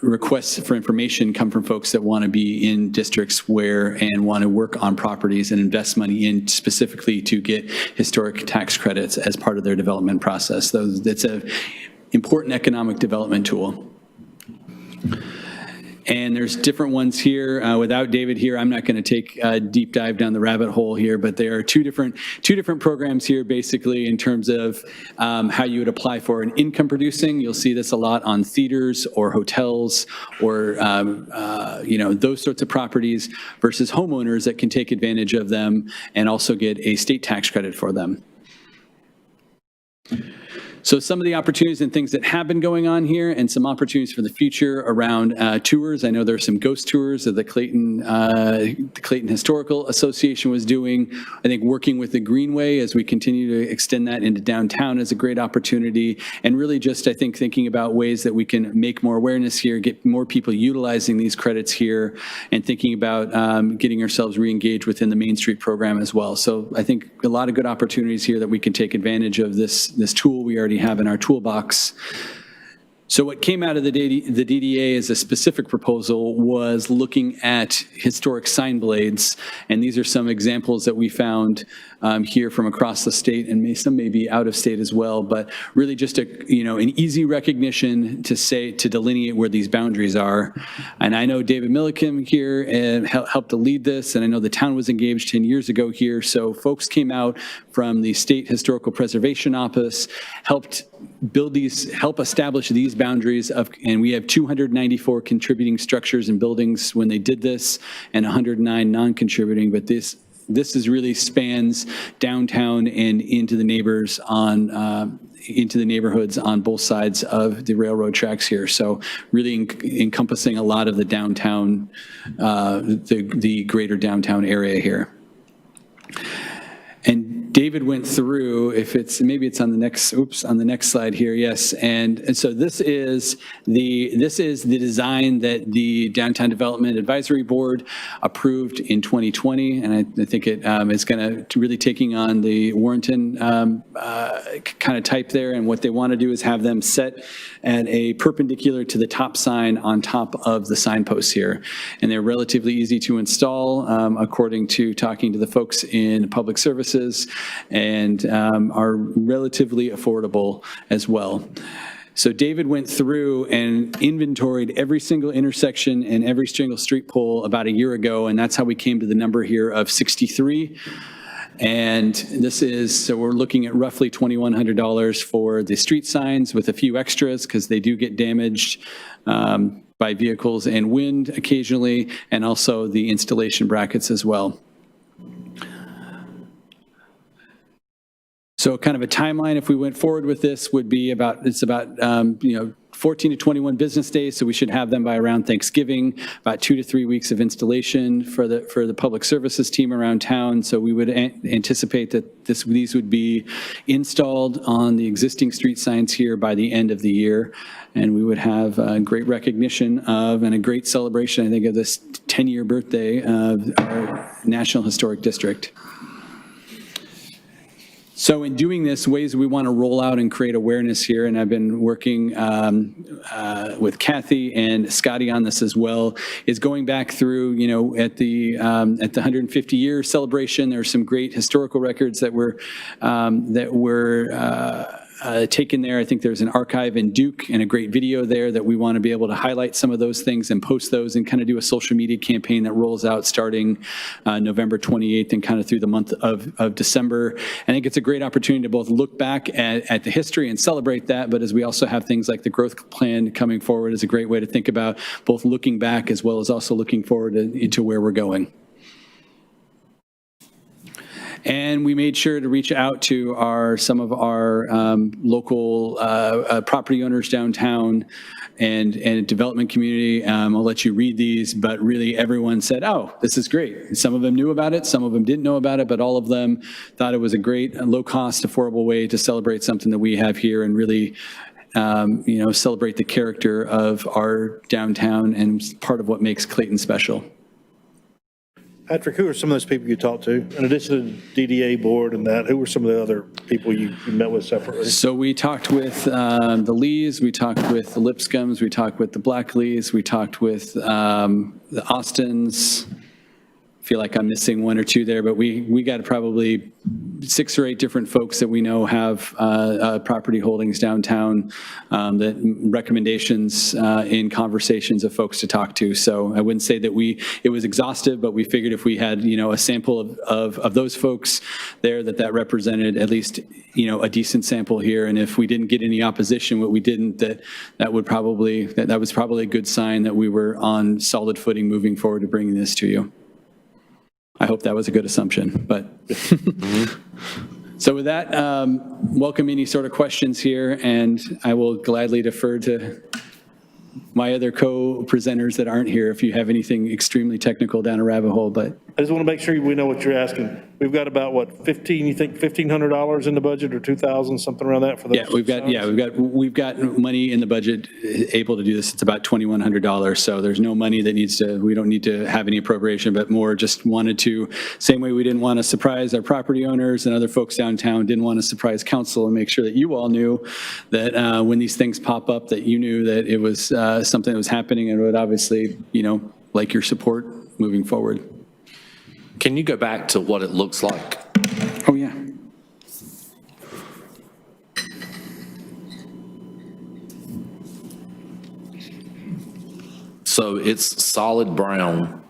S11: requests for information come from folks that want to be in districts and want to work on properties and invest money in specifically to get historic tax credits as part of their development process. So it's an important economic development tool. And there's different ones here. Without David here, I'm not going to take a deep dive down the rabbit hole here, but there are two different programs here, basically, in terms of how you would apply for an income producing. You'll see this a lot on theaters or hotels or those sorts of properties, versus homeowners that can take advantage of them and also get a state tax credit for them. So some of the opportunities and things that have been going on here, and some opportunities for the future around tours. I know there's some ghost tours that the Clayton Historical Association was doing. I think working with the Greenway as we continue to extend that into downtown is a great opportunity. And really just, I think, thinking about ways that we can make more awareness here, get more people utilizing these credits here, and thinking about getting ourselves re-engaged within the Main Street program as well. So I think a lot of good opportunities here that we can take advantage of this tool we already have in our toolbox. So what came out of the DDA as a specific proposal was looking at historic sign blades. And these are some examples that we found here from across the state, and some may be out of state as well, but really just an easy recognition to delineate where these boundaries are. And I know David Milliken here helped to lead this, and I know the town was engaged 10 years ago here. So folks came out from the State Historical Preservation Office, helped establish these boundaries and we have 294 contributing structures and buildings when they did this, and 109 non-contributing, but this really spans downtown and into the neighborhoods on both sides of the railroad tracks here. So really encompassing a lot of the downtown, the greater downtown area here. And David David went through, maybe it's on the next slide here, yes. And so this is the design that the Downtown Development Advisory Board approved in 2020, and I think it is going to really taking on the Warrenton kind of type there, and what they want to do is have them set at a perpendicular to the top sign on top of the signposts here. And they're relatively easy to install, according to talking to the folks in public services, and are relatively affordable as well. So David went through and inventoried every single intersection and every single street pole about a year ago, and that's how we came to the number here of 63. And so we're looking at roughly $2,100 for the street signs with a few extras because they do get damaged by vehicles and wind occasionally, and also the installation brackets as well. So kind of a timeline, if we went forward with this, would be about 14 to 21 business days, so we should have them by around Thanksgiving, about 2 to 3 weeks of installation for the public services team around town. So we would anticipate that these would be installed on the existing street signs here by the end of the year. And we would have a great recognition of and a great celebration, I think, of this 10-year birthday of our National Historic District. So in doing this, ways we want to roll out and create awareness here, and I've been working with Kathy and Scotty on this as well, is going back through, at the 150-year celebration, there are some great historical records that were taken there. I think there's an archive in Duke and a great video there that we want to be able to highlight some of those things and post those and kind of do a social media campaign that rolls out starting November 28th and kind of through the month of December. I think it's a great opportunity to both look back at the history and celebrate that, but as we also have things like the growth plan coming forward is a great way to think about both looking back as well as also looking forward into where we're going. And we made sure to reach out to some of our local property owners downtown and development community. I'll let you read these, but really everyone said, oh, this is great. Some of them knew about it, some of them didn't know about it, but all of them thought it was a great, low-cost, affordable way to celebrate something that we have here and really celebrate the character of our downtown and part of what makes Clayton special.
S2: Patrick, who are some of those people you talked to? In addition to the DDA board and that, who were some of the other people you met with separately?
S11: So we talked with the Lees, we talked with the Lipscombs, we talked with the Blackleys, we talked with the Austins. I feel like I'm missing one or two there, but we got probably 6 or 8 different folks that we know have property holdings downtown, that recommendations in conversations of folks to talk to. So I wouldn't say that it was exhaustive, but we figured if we had a sample of those folks there, that represented at least a decent sample here. And if we didn't get any opposition, what we didn't, that was probably a good sign that we were on solid footing moving forward to bringing this to you. I hope that was a good assumption, but. So with that, welcome any sort of questions here, and I will gladly defer to my other co-presenters that aren't here if you have anything extremely technical down a rabbit hole, but.
S2: I just want to make sure we know what you're asking. We've got about, $1,500 in the budget or 2,000, something around that for those?
S11: We've got money in the budget able to do this. It's about $2,100. So there's no money that we don't need to have any appropriation, but more just wanted to, same way we didn't want to surprise our property owners and other folks downtown, didn't want to surprise council and make sure that you all knew that when these things pop up, that you knew that it was something that was happening and would obviously, like your support moving forward.
S1: Can you go back to what it looks like?
S11: Oh, yeah.
S1: So it's solid brown.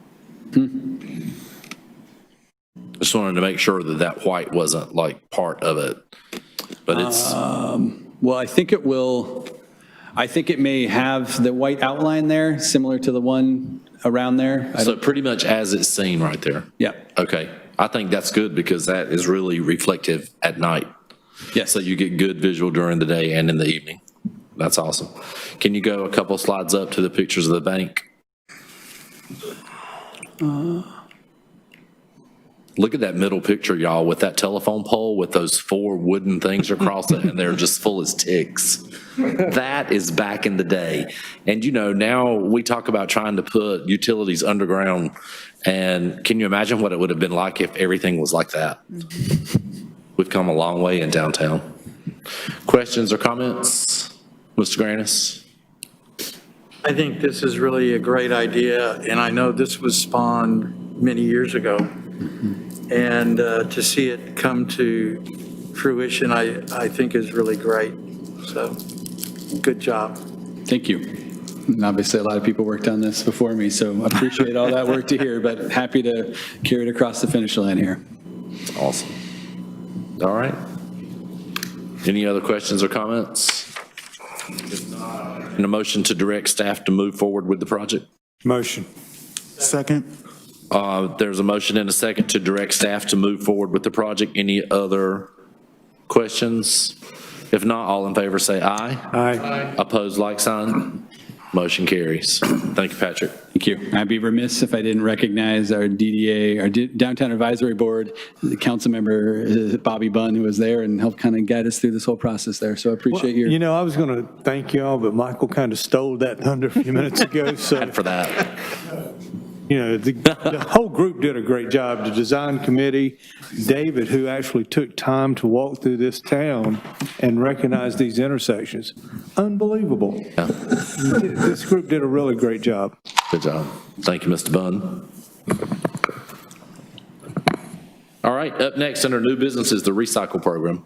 S1: Just wanted to make sure that white wasn't like part of it, but it's.
S11: Well, I think it will. I think it may have the white outline there, similar to the one around there.
S1: So pretty much as it's seen right there.
S11: Yeah.
S1: Okay. I think that's good because that is really reflective at night.
S11: Yes.
S1: So you get good visual during the day and in the evening. That's awesome. Can you go a couple slides up to the pictures of the bank? Look at that middle picture, y'all, with that telephone pole with those 4 wooden things across it, and they're just full as ticks. That is back in the day. And now we talk about trying to put utilities underground, and can you imagine what it would have been like if everything was like that? We've come a long way in downtown. Questions or comments? Mr. Granis?
S8: I think this is really a great idea, and I know this was spawned many years ago. And to see it come to fruition, I think is really great. So, good job.
S11: Thank you. And obviously, a lot of people worked on this before me, so I appreciate all that work to hear, but happy to carry it across the finish line here.
S1: Awesome. All right. Any other questions or comments? And a motion to direct staff to move forward with the project?
S13: Motion. Second.
S1: There's a motion and a second to direct staff to move forward with the project. Any other questions? If not, all in favor say aye.
S13: Aye.
S1: Opposed, like sign. Motion carries. Thank you, Patrick.
S11: Thank you. I'd be remiss if I didn't recognize our DDA, our Downtown Advisory Board, the council member, Bobby Bunn, who was there and helped kind of guide us through this whole process there. So I appreciate your.
S13: I was going to thank you all, but Michael kind of stole that thunder a few minutes ago. So,
S1: And for that.
S13: the whole group did a great job. The design committee, David, who actually took time to walk through this town and recognize these intersections. Unbelievable.
S1: Yeah.
S13: This group did a really great job.
S1: Good job. Thank you, Mr. Bunn. All right, up next under new business is the recycle program.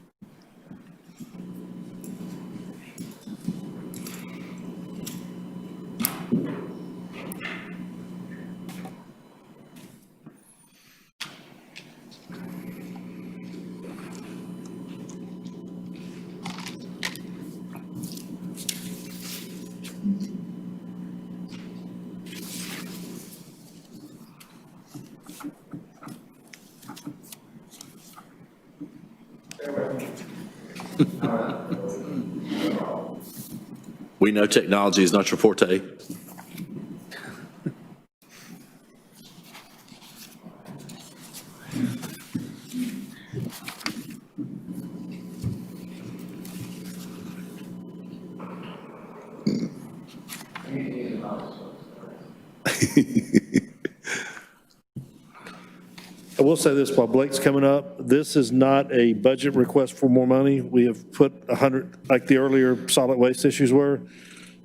S1: We know technology is not your forte.
S2: I will say this, while Blake's coming up, this is not a budget request for more money. We have put 100, like the earlier solid waste issues were.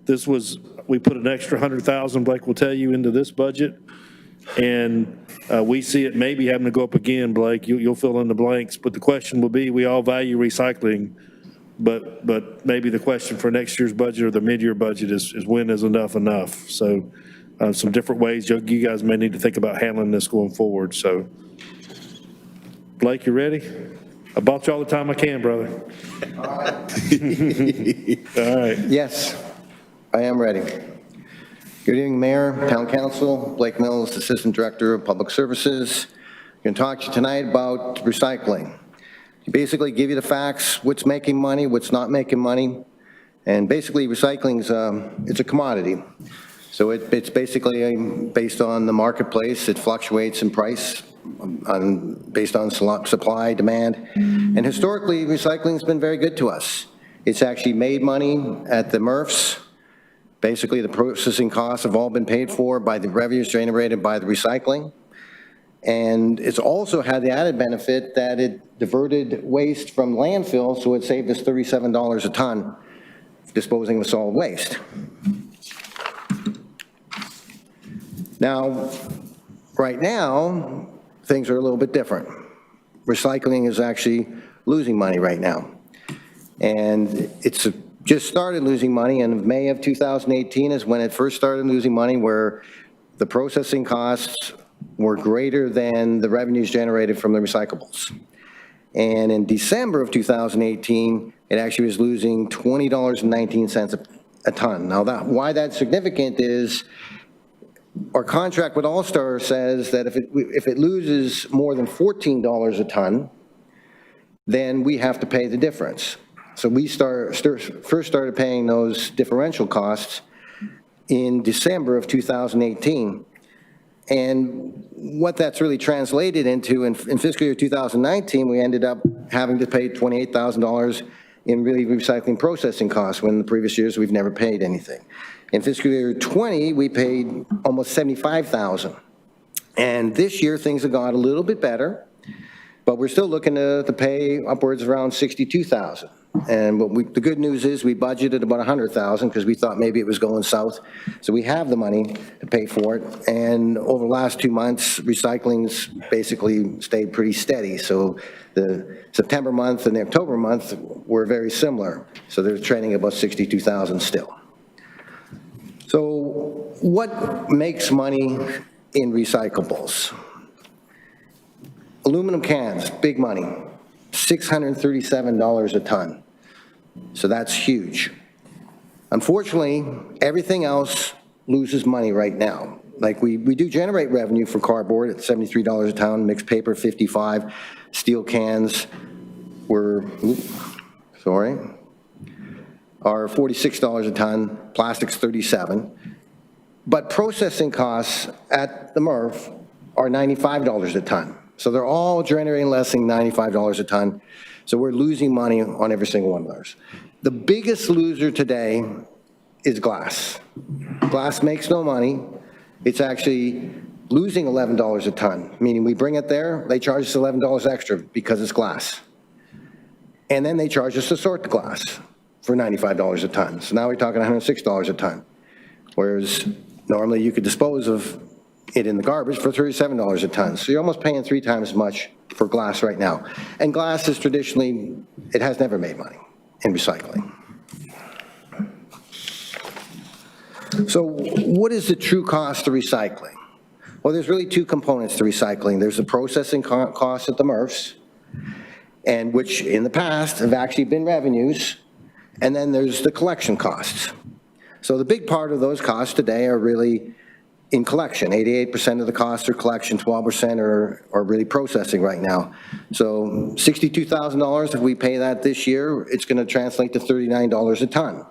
S2: This was, we put an extra 100,000, Blake will tell you, into this budget. And we see it maybe having to go up again, Blake. You'll fill in the blanks. But the question will be, we all value recycling, but maybe the question for next year's budget or the mid-year budget is when is enough enough? So some different ways you guys may need to think about handling this going forward. So Blake, you ready? I bought you all the time I can, brother. All right.
S14: Yes, I am ready. Good evening, Mayor, Town Council, Blake Mills, Assistant Director of Public Services. I'm going to talk to you tonight about recycling. Basically give you the facts, what's making money, what's not making money. And basically recycling is it's a commodity. So it's basically based on the marketplace. It fluctuates in price based on supply, demand. And historically, recycling's been very good to us. It's actually made money at the MRFs. Basically, the processing costs have all been paid for by the revenues generated by the recycling. And it's also had the added benefit that it diverted waste from landfill, so it saved us $37 a ton disposing of solid waste. Now, right now, things are a little bit different. Recycling is actually losing money right now. And it's just started losing money in May of 2018 is when it first started losing money, where the processing costs were greater than the revenues generated from the recyclables. And in December of 2018, it actually was losing $20.19 a ton. Now, why that's significant is our contract with All-Star says that if it loses more than $14 a ton, then we have to pay the difference. So we first started paying those differential costs in December of 2018. And what that's really translated into, in fiscal year 2019, we ended up having to pay $28,000 in really recycling processing costs, when in the previous years we've never paid anything. In fiscal year 20, we paid almost $75,000. And this year, things have got a little bit better, but we're still looking to pay upwards around $62,000. And the good news is we budgeted about $100,000 because we thought maybe it was going south. So we have the money to pay for it. And over the last 2 months, recycling's basically stayed pretty steady. So the September month and the October month were very similar. So they're trending about $62,000 still. So what makes money in recyclables? Aluminum cans, big money, $637 a ton. So that's huge. Unfortunately, everything else loses money right now. Like we do generate revenue for cardboard at $73 a ton, mixed paper $55, steel cans are $46 a ton, plastics $37. But processing costs at the MRF are $95 a ton. So they're all generating less than $95 a ton. So we're losing money on every single one of those. The biggest loser today is glass. Glass makes no money. It's actually losing $11 a ton, meaning we bring it there, they charge us $11 extra because it's glass. And then they charge us to sort the glass for $95 a ton. So now we're talking $106 a ton. Whereas normally you could dispose of it in the garbage for $37 a ton. So you're almost paying 3 times as much for glass right now. And glass is traditionally, it has never made money in recycling. So what is the true cost of recycling? Well, there's really 2 components to recycling. There's the processing costs at the MRFs, and which in the past have actually been revenues, and then there's the collection costs. So the big part of those costs today are really in collection. 88% of the costs are collection, 12% are really processing right now. So $62,000, if we pay that this year, it's going to translate to $39 a ton.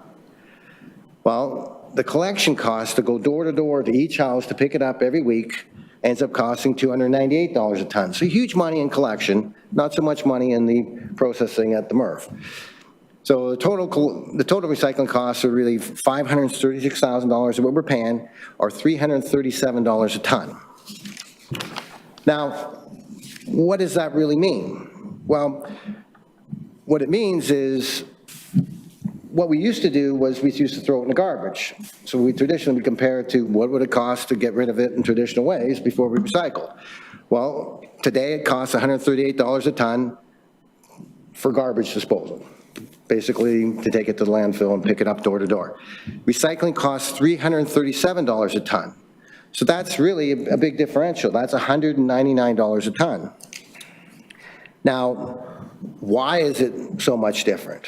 S14: Well, the collection cost to go door to door to each house to pick it up every week ends up costing $298 a ton. So huge money in collection, not so much money in the processing at the MRF. So the total recycling costs are really $536,000 of what we're paying, or $337 a ton. Now, what does that really mean? Well, what it means is what we used to do was we used to throw it in the garbage. So we traditionally compare it to what would it cost to get rid of it in traditional ways before we recycle. Well, today it costs $138 a ton for garbage disposal. Basically, to take it to the landfill and pick it up door to door. Recycling costs $337 a ton. So that's really a big differential. That's $199 a ton. Now, why is it so much different?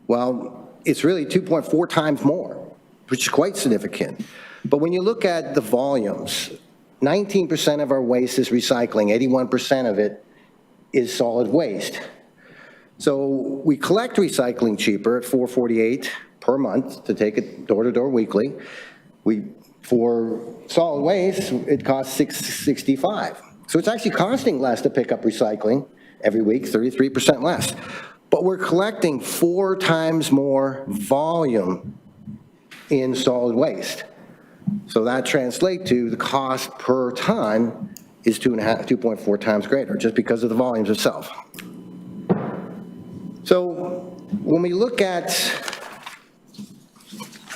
S14: Well, it's really 2.4 times more, which is quite significant. But when you look at the volumes, 19% of our waste is recycling, 81% of it is solid waste. So we collect recycling cheaper at $4.48 per month to take it door to door weekly. For solid waste, it costs $6.65. So it's actually costing less to pick up recycling every week, 33% less. But we're collecting 4 times more volume in solid waste. So that translates to the cost per ton is 2.4 times greater, just because of the volumes itself. So when we look at,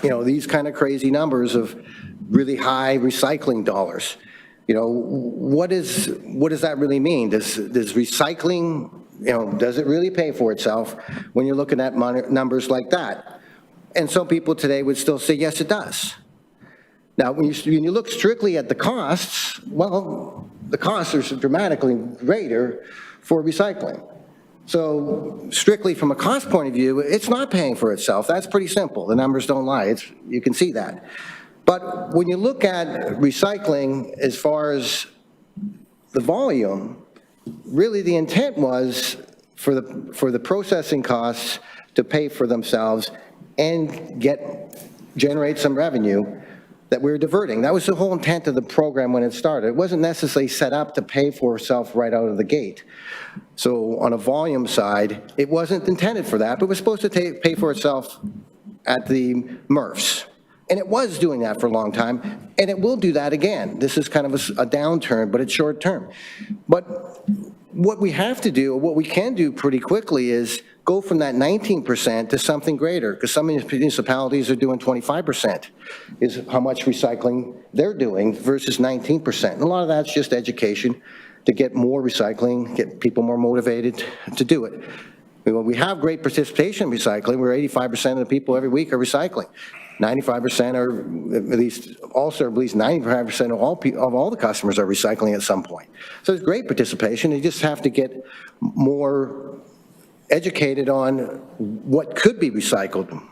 S14: these kind of crazy numbers of really high recycling dollars, what does that really mean? Does recycling, does it really pay for itself when you're looking at numbers like that? And some people today would still say, yes, it does. Now, when you look strictly at the costs, well, the costs are dramatically greater for recycling. So strictly from a cost point of view, it's not paying for itself. That's pretty simple. The numbers don't lie. You can see that. But when you look at recycling as far as the volume, really the intent was for the processing costs to pay for themselves and generate some revenue that we're diverting. That was the whole intent of the program when it started. It wasn't necessarily set up to pay for itself right out of the gate. So on a volume side, it wasn't intended for that, but it was supposed to pay for itself at the MRFs. And it was doing that for a long time, and it will do that again. This is kind of a downturn, but it's short term. But what we have to do, what we can do pretty quickly is go from that 19% to something greater, because some municipalities are doing 25% is how much recycling they're doing versus 19%. And a lot of that's just education to get more recycling, get people more motivated to do it. We have great participation in recycling, where 85% of the people every week are recycling. 95% are, at least 95% of all the customers are recycling at some point. So there's great participation. You just have to get more educated on what could be recycled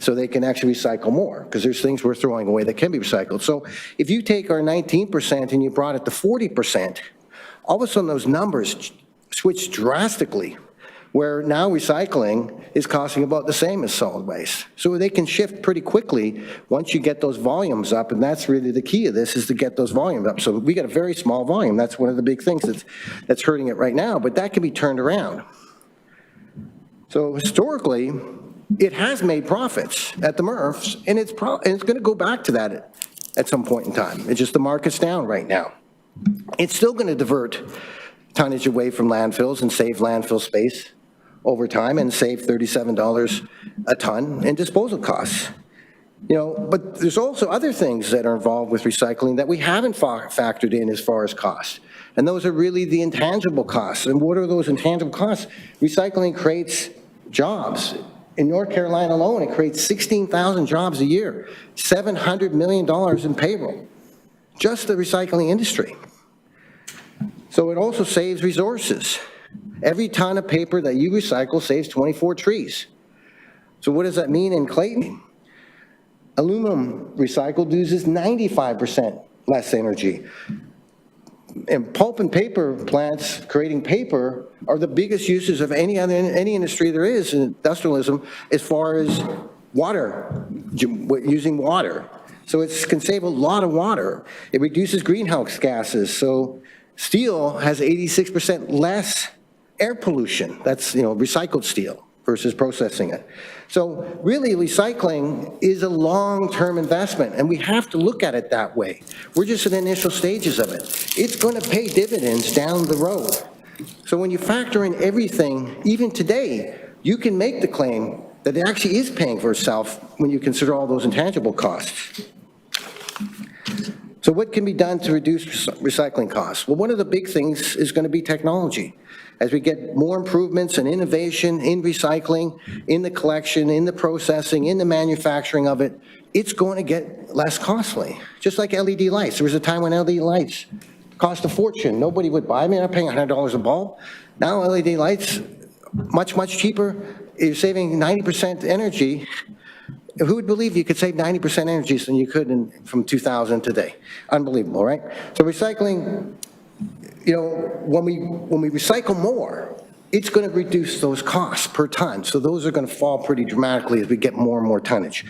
S14: so they can actually recycle more, because there's things we're throwing away that can be recycled. So if you take our 19% and you brought it to 40%, all of a sudden those numbers switch drastically, where now recycling is costing about the same as solid waste. So they can shift pretty quickly once you get those volumes up, and that's really the key of this, is to get those volumes up. So we got a very small volume. That's one of the big things that's hurting it right now, but that can be turned around. So historically, it has made profits at the MRFs, and it's going to go back to that at some point in time. It's just the market's down right now. It's still going to divert tonnage away from landfills and save landfill space over time and save $37 a ton in disposal costs. You know, but there's also other things that are involved with recycling that we haven't factored in as far as cost. And those are really the intangible costs. And what are those intangible costs? Recycling creates jobs. In North Carolina alone, it creates 16,000 jobs a year, $700 million in payroll, just the recycling industry. So it also saves resources. Every ton of paper that you recycle saves 24 trees. So what does that mean in Clayton? Aluminum recycled uses 95% less energy. And pulp and paper plants creating paper are the biggest uses of any industry there is in industrialism as far as water, using water. So it can save a lot of water. It reduces greenhouse gases. So steel has 86% less air pollution. That's, you know, recycled steel versus processing it. So really, recycling is a long-term investment, and we have to look at it that way. We're just in the initial stages of it. It's going to pay dividends down the road. So when you factor in everything, even today, you can make the claim that it actually is paying for itself when you consider all those intangible costs. So what can be done to reduce recycling costs? Well, one of the big things is going to be technology. As we get more improvements and innovation in recycling, in the collection, in the processing, in the manufacturing of it, it's going to get less costly. Just like LED lights. There was a time when LED lights cost a fortune. Nobody would buy them. I'm paying $100 a bulb. Now LED lights, much, much cheaper. You're saving 90% energy. Who would believe you could save 90% energy than you could from 2000 today? Unbelievable, right? So recycling, you know, when we recycle more, it's going to reduce those costs per ton. So those are going to fall pretty dramatically as we get more and more tonnage.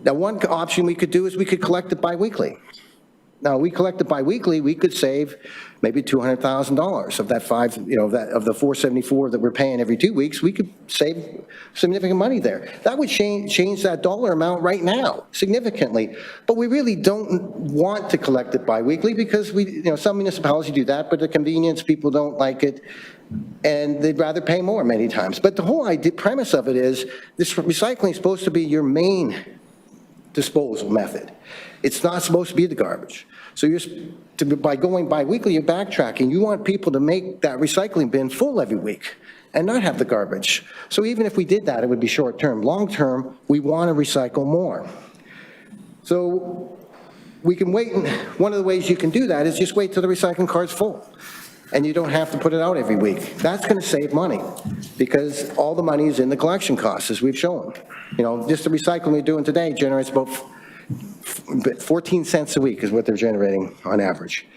S14: Now, one option we could do is we could collect it biweekly. Now, we collect it biweekly, we could save maybe $200,000 of that of the $474 that we're paying every 2 weeks. We could save significant money there. That would change that dollar amount right now significantly. But we really don't want to collect it biweekly because some municipalities do that, but the convenience, people don't like it, and they'd rather pay more many times. But the whole premise of it is this recycling is supposed to be your main disposal method. It's not supposed to be the garbage. So by going bi-weekly, you're backtracking. You want people to make that recycling bin full every week and not have the garbage. So even if we did that, it would be short term. Long term, we want to recycle more. So we can wait, and one of the ways you can do that is just wait till the recycling cart's full. And you don't have to put it out every week. That's going to save money because all the money is in the collection costs, as we've shown. Just the recycling we're doing today generates about 14 cents a week is what they're generating on average.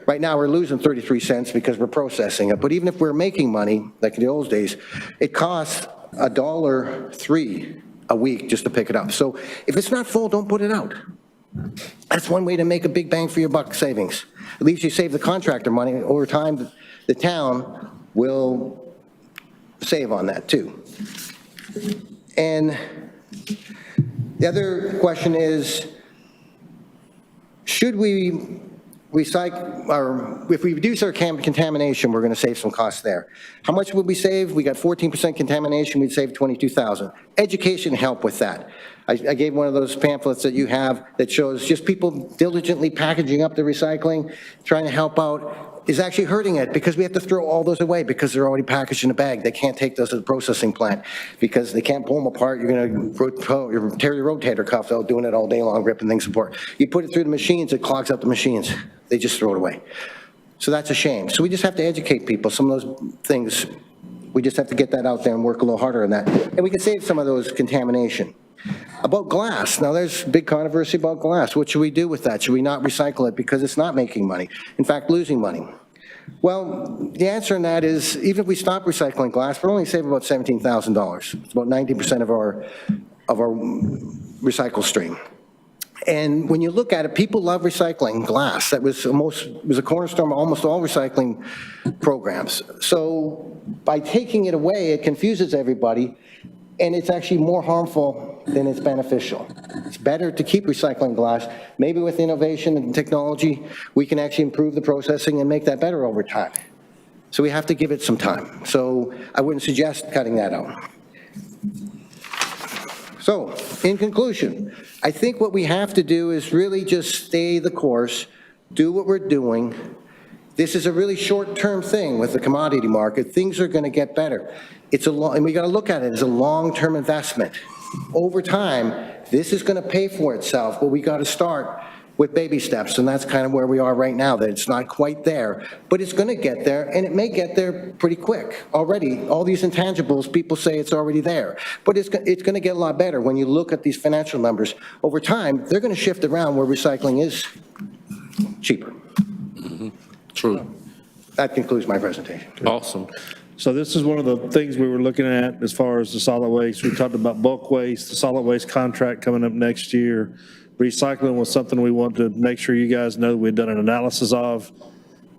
S14: Right now, we're losing 33 cents because we're processing it. But even if we're making money, like in the old days, it costs $1.03 a week just to pick it up. So if it's not full, don't put it out. That's one way to make a big bang for your buck savings. At least you save the contractor money. Over time, the town will save on that too. And the other question is, should we recycle, or if we reduce our contamination, we're going to save some costs there. How much would we save? We got 14% contamination, we'd save $22,000. Education help with that. I gave one of those pamphlets that you have that shows just people diligently packaging up the recycling, trying to help out, is actually hurting it because we have to throw all those away because they're already packaged in a bag. They can't take those to the processing plant because they can't pull them apart. You're going to tear your rotator cuff out doing it all day long, ripping things apart. You put it through the machines, it clogs up the machines. They just throw it away. So that's a shame. So we just have to educate people. Some of those things, we just have to get that out there and work a little harder on that. And we can save some of those contamination. About glass, now there's big controversy about glass. What should we do with that? Should we not recycle it because it's not making money? In fact, losing money. Well, the answer on that is, even if we stop recycling glass, we're only saving about $17,000. It's about 90% of our recycle stream. And when you look at it, people love recycling glass. That was a cornerstone of almost all recycling programs. So by taking it away, it confuses everybody, and it's actually more harmful than it's beneficial. It's better to keep recycling glass. Maybe with innovation and technology, we can actually improve the processing and make that better over time. So we have to give it some time. So I wouldn't suggest cutting that out. So, in conclusion, I think what we have to do is really just stay the course, do what we're doing. This is a really short-term thing with the commodity market. Things are going to get better. And we got to look at it as a long-term investment. Over time, this is going to pay for itself, but we got to start with baby steps, and that's kind of where we are right now, that it's not quite there, but it's going to get there, and it may get there pretty quick. Already, all these intangibles, people say it's already there, but it's going to get a lot better when you look at these financial numbers. Over time, they're going to shift around where recycling is cheaper.
S3: True.
S14: That concludes my presentation.
S3: Awesome.
S2: So this is one of the things we were looking at as far as the solid waste. We talked about bulk waste, the solid waste contract coming up next year. Recycling was something we want to make sure you guys know we've done an analysis of.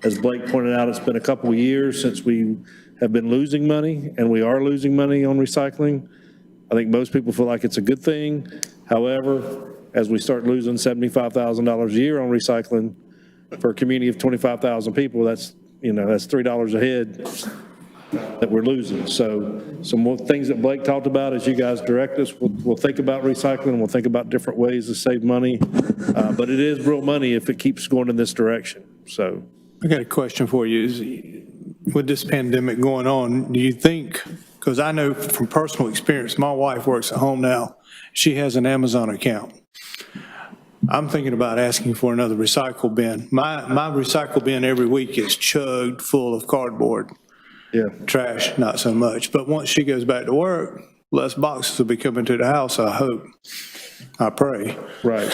S2: As Blake pointed out, it's been a couple of years since we have been losing money, and we are losing money on recycling. I think most people feel like it's a good thing. However, as we start losing $75,000 a year on recycling for a community of 25,000 people, that's $3 a head that we're losing. So some more things that Blake talked about as you guys direct us, we'll think about recycling, we'll think about different ways to save money, but it is real money if it keeps going in this direction. So
S13: I got a question for you. With this pandemic going on, do you think, because I know from personal experience, my wife works at home now, she has an Amazon account. I'm thinking about asking for another recycle bin. My recycle bin every week is chugged full of cardboard.
S2: Yeah.
S13: Trash, not so much. But once she goes back to work, less boxes will be coming to the house, I hope. I pray.
S2: Right.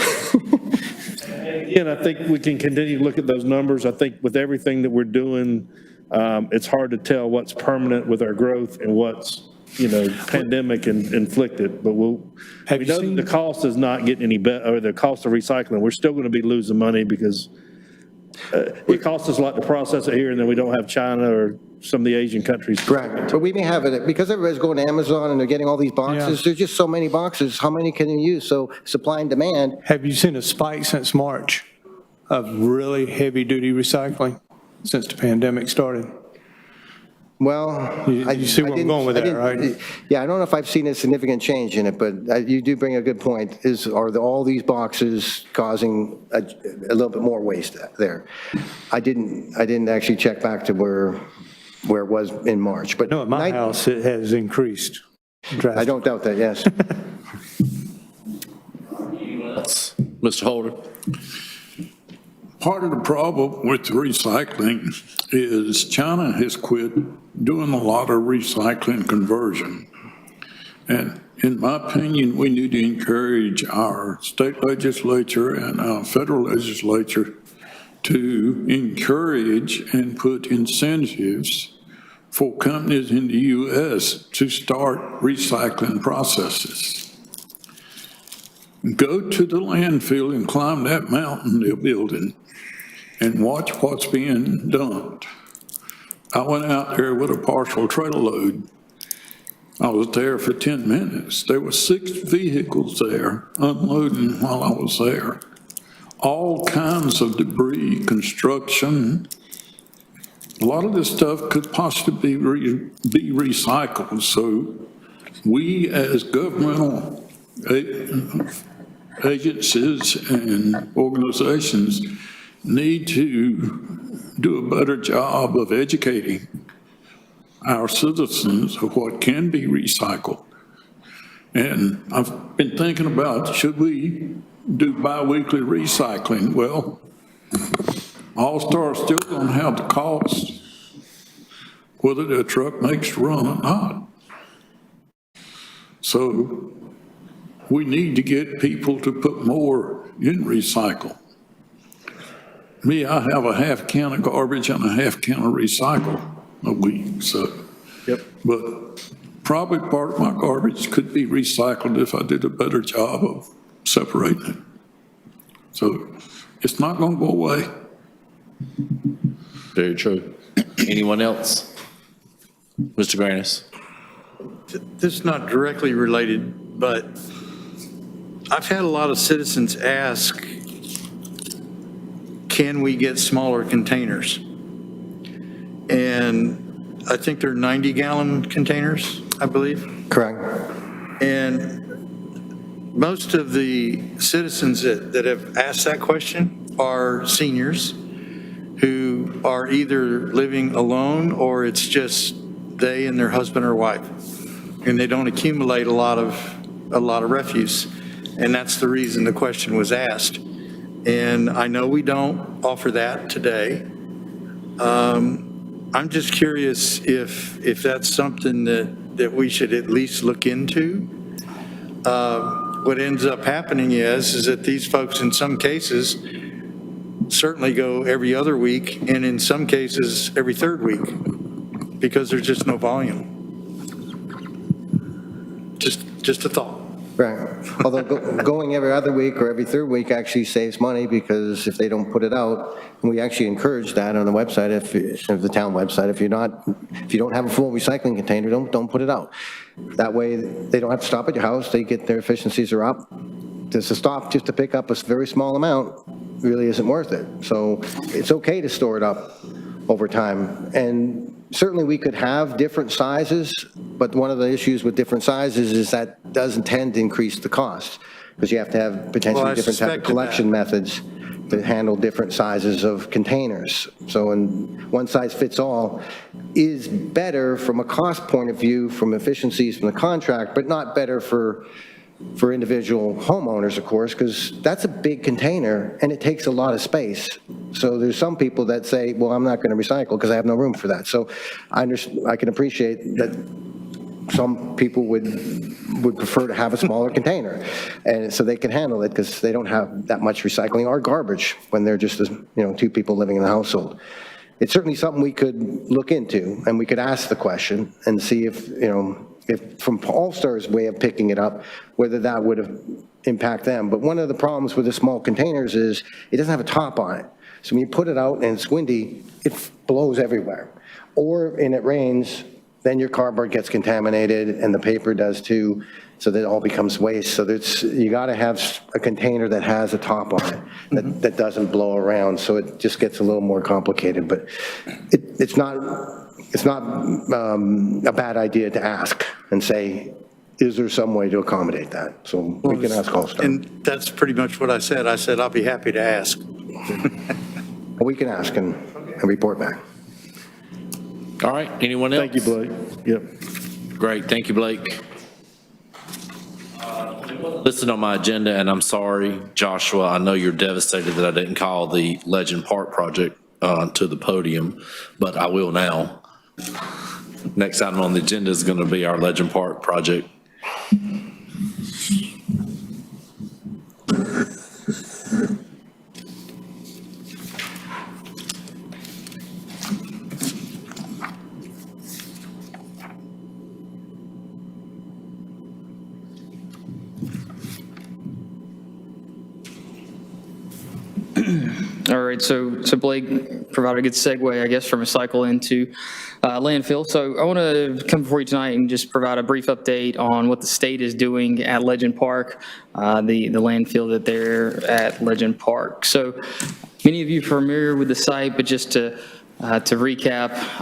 S2: And I think we can continue to look at those numbers. I think with everything that we're doing, it's hard to tell what's permanent with our growth and what's, pandemic inflicted. But we know the cost is not getting any better, or the cost of recycling. We're still going to be losing money because it costs us a lot to process it here, and then we don't have China or some of the Asian countries.
S14: Correct. But we may have it, because everybody's going to Amazon and they're getting all these boxes, There's just so many boxes, how many can you use? So supply and demand.
S13: Have you seen a spike since March of really heavy-duty recycling since the pandemic started?
S14: Well,
S13: you see where I'm going with that, right?
S14: Yeah, I don't know if I've seen a significant change in it, but you do bring a good point. Are all these boxes causing a little bit more waste there? I didn't actually check back to where it was in March, but
S13: no, at my house it has increased drastically.
S14: I don't doubt that. Yes.
S3: Mr. Holder.
S9: Part of the problem with recycling is China has quit doing a lot of recycling conversion. And in my opinion, we need to encourage our state legislature and our federal legislature to encourage and put incentives for companies in the U.S. to start recycling processes. Go to the landfill and climb that mountain they're building and watch what's being dumped. I went out there with a partial trailer load. I was there for 10 minutes. There were 6 vehicles there unloading while I was there. All kinds of debris, construction. A lot of this stuff could possibly be recycled. So we as governmental agencies and organizations need to do a better job of educating our citizens of what can be recycled. And I've been thinking about, should we do bi-weekly recycling? Well, All-Star still don't have the cost, whether their truck makes the run or not. So we need to get people to put more in recycle. Me, I have a half can of garbage and a half can of recycle a week, so.
S2: Yep.
S9: But probably part of my garbage could be recycled if I did a better job of separating it. So it's not going to go away.
S1: Very true. Anyone else? Mr. Granis?
S8: This is not directly related, but I've had a lot of citizens ask, can we get smaller containers? And I think they're 90-gallon containers, I believe.
S14: Correct.
S8: And most of the citizens that have asked that question are seniors who are either living alone or it's just they and their husband or wife. And they don't accumulate a lot of refuse. And that's the reason the question was asked. And I know we don't offer that today. I'm just curious if that's something that we should at least look into. What ends up happening is that these folks in some cases certainly go every other week and in some cases every third week because there's just no volume. Just a thought.
S14: Right. Although going every other week or every third week actually saves money because if they don't put it out, and we actually encourage that on the website, if the town website, if you don't have a full recycling container, don't put it out. That way they don't have to stop at your house. They get their efficiencies are up. Just to stop just to pick up a very small amount really isn't worth it. So it's okay to store it up over time. And certainly we could have different sizes, but one of the issues with different sizes is that doesn't tend to increase the cost because you have to have potentially different type of collection methods to handle different sizes of containers. So one size fits all is better from a cost point of view, from efficiencies from the contract, but not better for individual homeowners, of course, because that's a big container and it takes a lot of space. So there's some people that say, well, I'm not going to recycle because I have no room for that. So I can appreciate that some people would prefer to have a smaller container and so they can handle it because they don't have that much recycling or garbage when they're just, 2 people living in the household. It's certainly something we could look into and we could ask the question and see if from All-Star's way of picking it up, whether that would have impact them. But one of the problems with the small containers is it doesn't have a top on it. So when you put it out and it's windy, it blows everywhere. Or and it rains, then your cardboard gets contaminated and the paper does too, so that it all becomes waste. So you got to have a container that has a top on it that doesn't blow around. So it just gets a little more complicated. But it's not a bad idea to ask and say, is there some way to accommodate that? So we can ask All-Star.
S8: And that's pretty much what I said. I said, I'll be happy to ask.
S14: We can ask and report back.
S1: All right, anyone else?
S2: Thank you, Blake. Yep.
S1: Great, thank you, Blake. Listed on my agenda, and I'm sorry, Joshua, I know you're devastated that I didn't call the Legend Park project to the podium, but I will now. Next item on the agenda is going to be our Legend Park project.
S5: All right, so Blake provided a good segue, I guess, from recycle into landfill. So I want to come before you tonight and just provide a brief update on what the state is doing at Legend Park, the landfill that they're at Legend Park. So many of you are familiar with the site, but just to recap,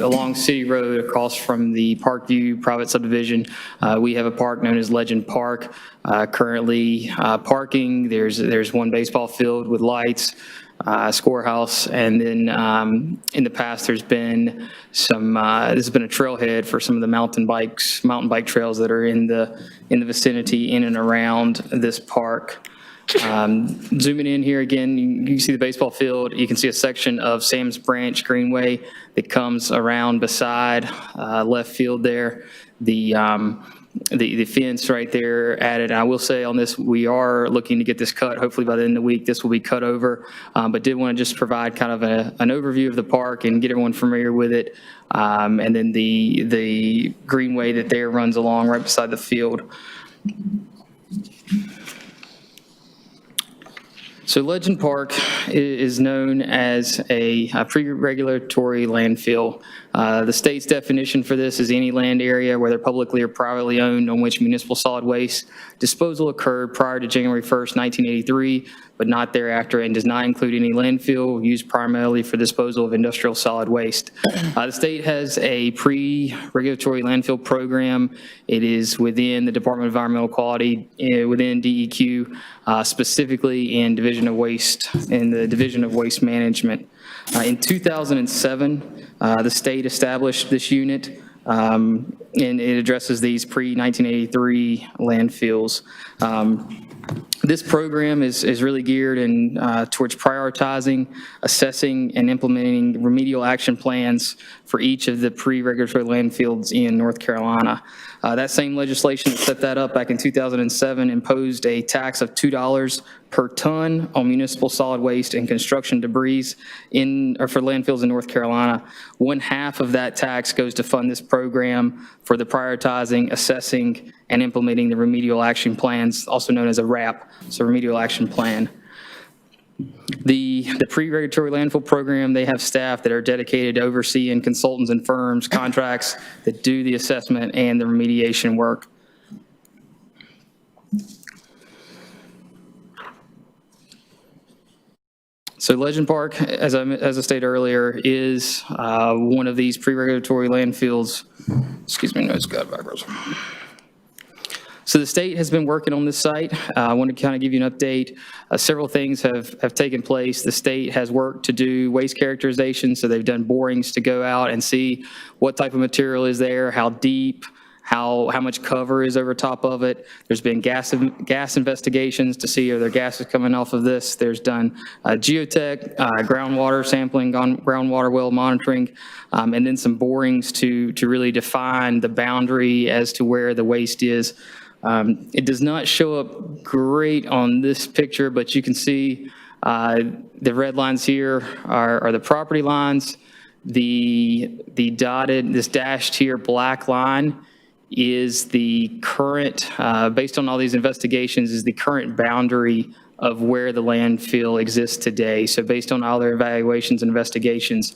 S5: along City Road across from the Parkview private subdivision, we have a park known as Legend Park. Currently parking, there's one baseball field with lights, scorehouse, and then in the past there's been some, this has been a trailhead for some of the mountain bike trails that are in the vicinity in and around this park. Zooming in here again, you can see the baseball field. You can see a section of Sam's Branch Greenway that comes around beside left field there. The fence right there added. I will say on this, we are looking to get this cut. Hopefully by the end of the week, this will be cut over. But did want to just provide kind of an overview of the park and get everyone familiar with it. And then the greenway that there runs along right beside the field. So Legend Park is known as a pre-regulatory landfill. The state's definition for this is any land area, whether publicly or privately owned, on which municipal solid waste disposal occurred prior to January 1st, 1983, but not thereafter, and does not include any landfill used primarily for disposal of industrial solid waste. The state has a pre-regulatory landfill program. It is within the Department of Environmental Quality, within DEQ, specifically in Division of Waste, in the Division of Waste Management. In 2007, the state established this unit, and it addresses these pre-1983 landfills. This program is really geared towards prioritizing, assessing, and implementing remedial action plans for each of the pre-regulatory landfills in North Carolina. That same legislation that set that up back in 2007 imposed a tax of $2 per ton on municipal solid waste and construction debris for landfills in North Carolina. 1/2 of that tax goes to fund this program for the prioritizing, assessing, and implementing the remedial action plans, also known as a RAP, so remedial action plan. The pre-regulatory landfill program, they have staff that are dedicated to overseeing consultants and firms, contracts that do the assessment and the remediation work. So Legend Park, as I stated earlier, is one of these pre-regulatory landfills. Excuse me, no, it's got backwards. So the state has been working on this site. I want to kind of give you an update. Several things have taken place. The state has worked to do waste characterization, so they've done borings to go out and see what type of material is there, how deep, how much cover is over top of it. There's been gas investigations to see are there gases coming off of this. There's done geotech, groundwater sampling, groundwater well monitoring, and then some borings to really define the boundary as to where the waste is. It does not show up great on this picture, but you can see the red lines here are the property lines. The dotted, this dashed here black line is the current, based on all these investigations, is the current boundary of where the landfill exists today. So based on all their evaluations and investigations,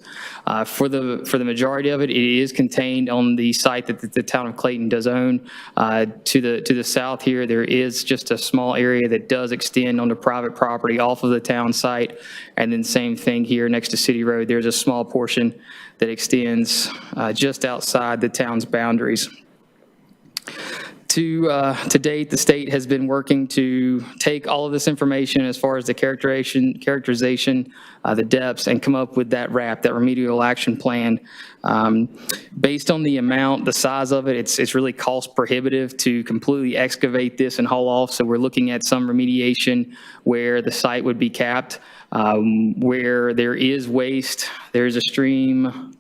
S5: for the majority of it, it is contained on the site that the town of Clayton does own. To the south here, there is just a small area that does extend onto private property off of the town site. And then same thing here next to City Road, there's a small portion that extends just outside the town's boundaries. To date, the state has been working to take all of this information as far as the characterization, the depths, and come up with that RAP, that remedial action plan. Based on the amount, the size of it, it's really cost prohibitive to completely excavate this and haul off. So we're looking at some remediation where the site would be capped, where there is waste, there's a stream.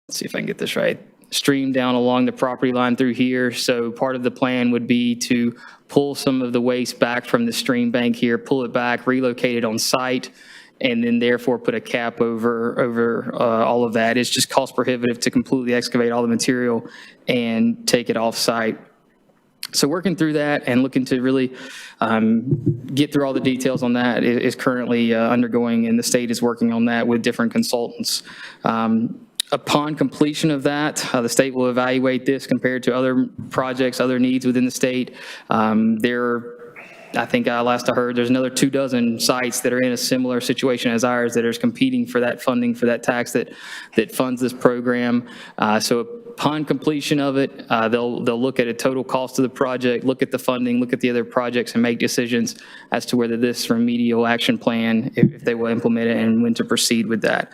S5: Let's see if I can get this right. Stream down along the property line through here. So part of the plan would be to pull some of the waste back from the stream bank here, pull it back, relocate it on site, and then therefore put a cap over all of that. It's just cost prohibitive to completely excavate all the material and take it off site. So working through that and looking to really get through all the details on that is currently undergoing, and the state is working on that with different consultants. Upon completion of that, the state will evaluate this compared to other projects, other needs within the state. I think last I heard, there's another 24 sites that are in a similar situation as ours that are competing for that funding, for that tax that funds this program. So upon completion of it, they'll look at a total cost of the project, look at the funding, look at the other projects, and make decisions as to whether this remedial action plan, if they will implement it, and when to proceed with that.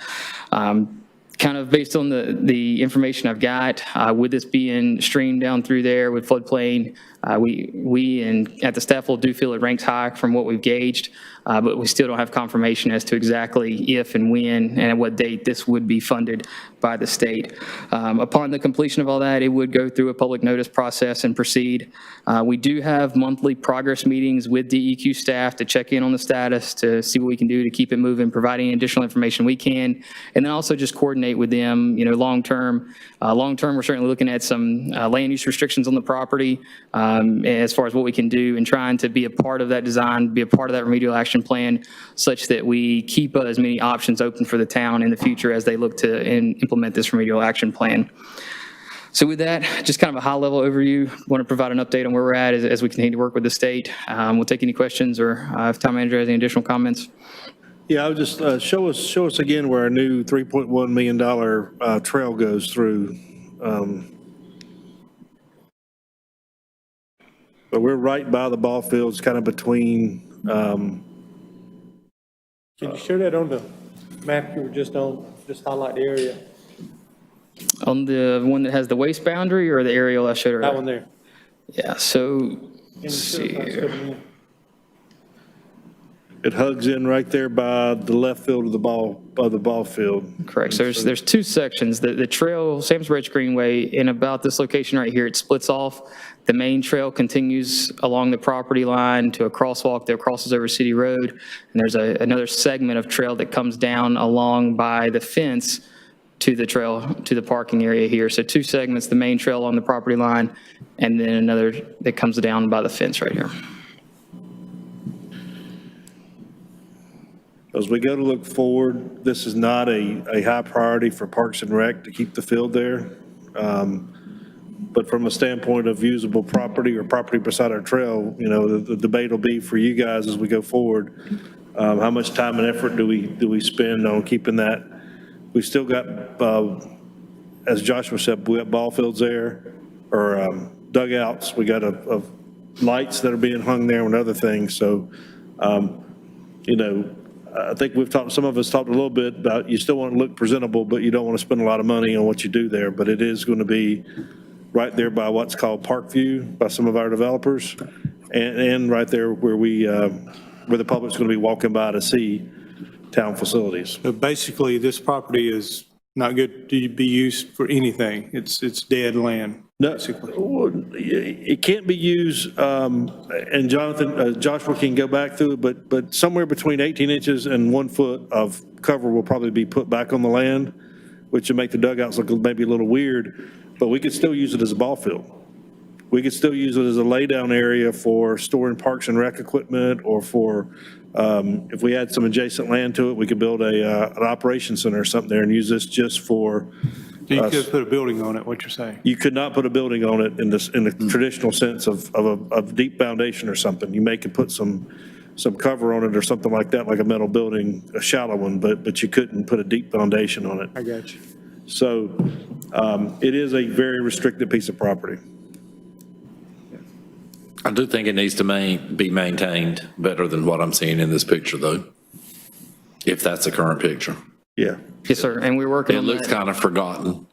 S5: Kind of based on the information I've got, with this being streamed down through there with floodplain, we and at the staff level do feel it ranks high from what we've gauged, but we still don't have confirmation as to exactly if and when and at what date this would be funded by the state. Upon the completion of all that, it would go through a public notice process and proceed. We do have monthly progress meetings with DEQ staff to check in on the status, to see what we can do to keep it moving, providing additional information we can, and then also just coordinate with them, long-term. Long-term, we're certainly looking at some land use restrictions on the property as far as what we can do, and trying to be a part of that design, be a part of that remedial action plan, such that we keep as many options open for the town in the future as they look to implement this remedial action plan. So with that, just kind of a high-level overview. Want to provide an update on where we're at as we continue to work with the state. We'll take any questions, or if town manager has any additional comments.
S2: Yeah, I would just show us again where our new $3.1 million trail goes through. But we're right by the ball fields, kind of between.
S13: Can you show that on the map you were just on? Just highlight the area.
S5: On the one that has the waste boundary, or the aerial I showed earlier?
S13: That one there.
S5: Yeah, so let's see here.
S2: It hugs in right there by the left field of the ball field.
S5: Correct. So there's two sections. The trail, Sam's Ridge Greenway, in about this location right here, it splits off. The main trail continues along the property line to a crosswalk that crosses over City Road. And there's another segment of trail that comes down along by the fence to the trail, to the parking area here. So two segments, the main trail on the property line, and then another that comes down by the fence right here.
S2: As we go to look forward, this is not a high priority for Parks and Rec to keep the field there. But from a standpoint of usable property or property beside our trail, the debate will be for you guys as we go forward. How much time and effort do we spend on keeping that? We've still got, as Joshua said, we got ball fields there, or dugouts. We got lights that are being hung there and other things. So, I think some of us talked a little bit about you still want to look presentable, but you don't want to spend a lot of money on what you do there. But it is going to be right there by what's called Park View by some of our developers, and right there where the public's going to be walking by to see town facilities.
S13: So basically, this property is not good to be used for anything. It's dead land.
S2: No, it can't be used, and Joshua can go back through it, but somewhere between 18 inches and 1 foot of cover will probably be put back on the land, which will make the dugouts look maybe a little weird, but we could still use it as a ball field. We could still use it as a laydown area for storing Parks and Rec equipment, or for, if we had some adjacent land to it, we could build an operations center or something there and use this just for.
S13: So you could put a building on it, what you're saying?
S2: You could not put a building on it in the traditional sense of a deep foundation or something. You may could put some cover on it or something like that, like a metal building, a shallow one, but you couldn't put a deep foundation on it.
S13: I got you.
S2: So it is a very restricted piece of property.
S3: I do think it needs to be maintained better than what I'm seeing in this picture, though, if that's the current picture.
S2: Yeah.
S5: Yes, sir. And we're working on that.
S3: It looks kind of forgotten.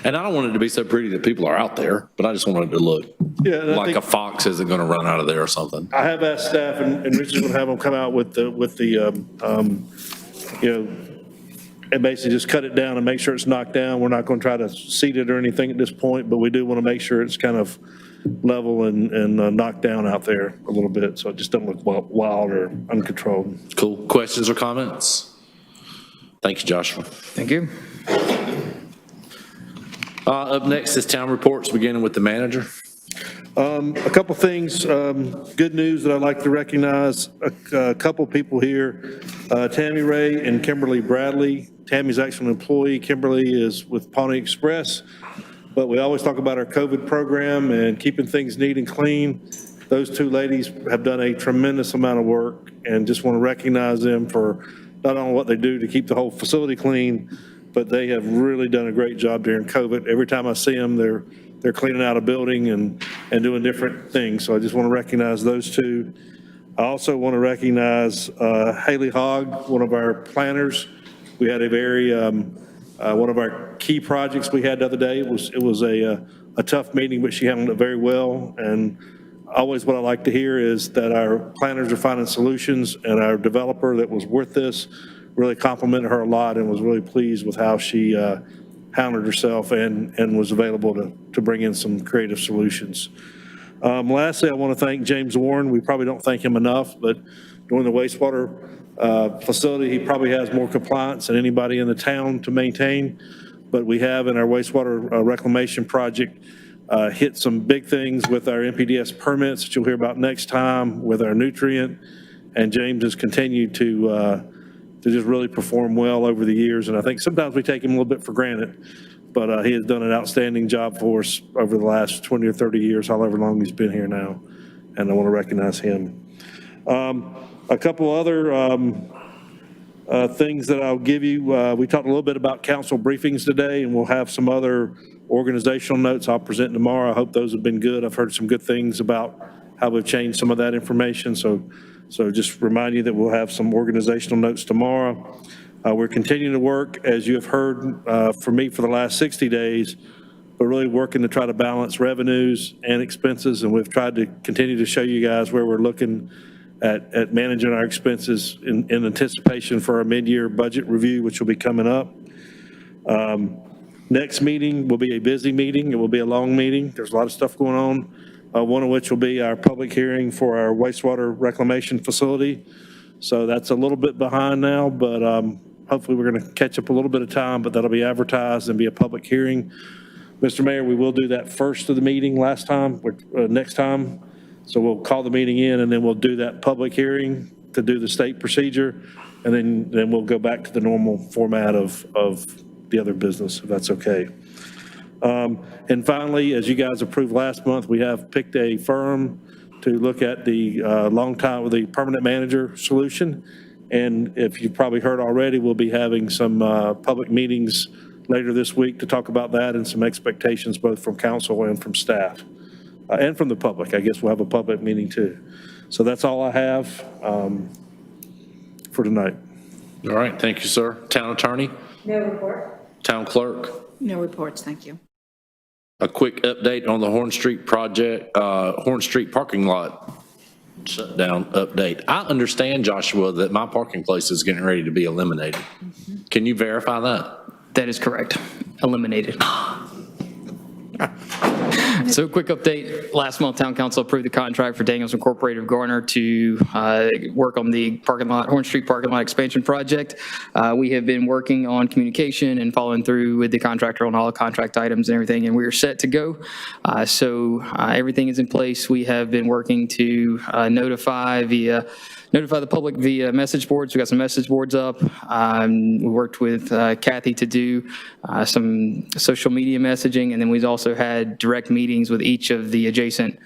S3: And I don't want it to be so pretty that people are out there, but I just want it to look like a fox isn't going to run out of there or something.
S2: I have asked staff, and Richard's going to have them come out with the and basically just cut it down and make sure it's knocked down. We're not going to try to seed it or anything at this point, but we do want to make sure it's kind of level and knocked down out there a little bit, so it just doesn't look wild or uncontrolled.
S3: Cool. Questions or comments? Thank you, Joshua.
S5: Thank you.
S3: Up next is town reports, beginning with the manager.
S2: A couple things, good news that I'd like to recognize, a couple people here, Tammy Ray and Kimberly Bradley. Tammy's actually an employee, Kimberly is with Pawnee Express, but we always talk about our COVID program and keeping things neat and clean. Those two ladies have done a tremendous amount of work, and just want to recognize them for not only what they do to keep the whole facility clean, but they have really done a great job during COVID. Every time I see them, they're cleaning out a building and doing different things. So I just want to recognize those two. I also want to recognize Haley Hogg, one of our planners. We had a very, one of our key projects we had the other day. It was a tough meeting, but she handled it very well. And always what I like to hear is that our planners are finding solutions, and our developer that was with this really complimented her a lot and was really pleased with how she handled herself and was available to bring in some creative solutions. Lastly, I want to thank James Warren. We probably don't thank him enough, but during the wastewater facility, he probably has more compliance than anybody in the town to maintain. But we have in our wastewater reclamation project hit some big things with our NPDES permits that you'll hear about next time, with our nutrient. And James has continued to just really perform well over the years. And I think sometimes we take him a little bit for granted, but he has done an outstanding job for us over the last 20 or 30 years, however long he's been here now. And I want to recognize him. A couple other things that I'll give you. We talked a little bit about council briefings today, and we'll have some other organizational notes I'll present tomorrow. I hope those have been good. I've heard some good things about how we've changed some of that information. So just remind you that we'll have some organizational notes tomorrow. We're continuing to work, as you have heard from me for the last 60 days, but really working to try to balance revenues and expenses. And we've tried to continue to show you guys where we're looking at managing our expenses in anticipation for our mid-year budget review, which will be coming up. Next meeting will be a busy meeting. It will be a long meeting. There's a lot of stuff going on. One of which will be our public hearing for our wastewater reclamation facility. So that's a little bit behind now, but hopefully we're going to catch up a little bit of time, but that'll be advertised and be a public hearing. Mr. Mayor, we will do that first of the meeting next time. So we'll call the meeting in, and then we'll do that public hearing to do the state procedure, and then we'll go back to the normal format of the other business, if that's okay. And finally, as you guys approved last month, we have picked a firm to look at the the permanent manager solution. And if you've probably heard already, we'll be having some public meetings later this week to talk about that and some expectations both from council and from staff and from the public. I guess we'll have a public meeting too. So that's all I have for tonight.
S3: All right, thank you, sir. Town attorney?
S10: No report.
S3: Town clerk?
S12: No reports, thank you.
S3: A quick update on the Horne Street project, Horne Street parking lot shutdown update. I understand, Joshua, that my parking place is getting ready to be eliminated. Can you verify that?
S5: That is correct. Eliminated. So quick update. Last month, Town Council approved the contract for Daniels Incorporated of Garner to work on the parking lot, Horne Street parking lot expansion project. We have been working on communication and following through with the contractor on all the contract items and everything, and we are set to go. So everything is in place. We have been working to notify the public via message boards. We got some message boards up. We worked with Kathy to do some social media messaging, and then we've also had direct meetings with each of the adjacent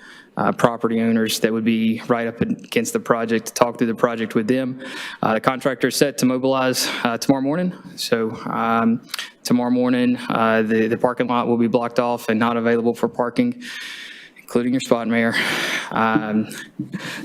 S5: property owners that would be right up against the project to talk through the project with them. The contractor is set to mobilize tomorrow morning. So tomorrow morning, the parking lot will be blocked off and not available for parking, including your spot, Mayor.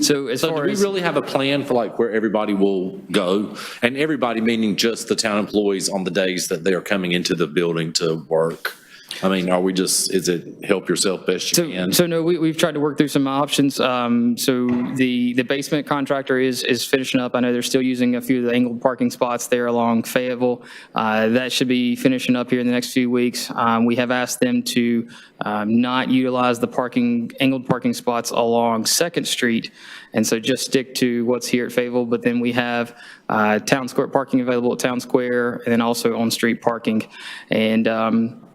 S5: So
S3: do we really have a plan for like where everybody will go? And everybody meaning just the town employees on the days that they are coming into the building to work? I mean, is it help yourself best you can?
S5: So no, we've tried to work through some options. So the basement contractor is finishing up. I know they're still using a few of the angled parking spots there along Fayetteville. That should be finishing up here in the next few weeks. We have asked them to not utilize the angled parking spots along 2nd Street, and so just stick to what's here at Fayetteville. But then we have Town Square parking available at Town Square, and then also on-street parking. And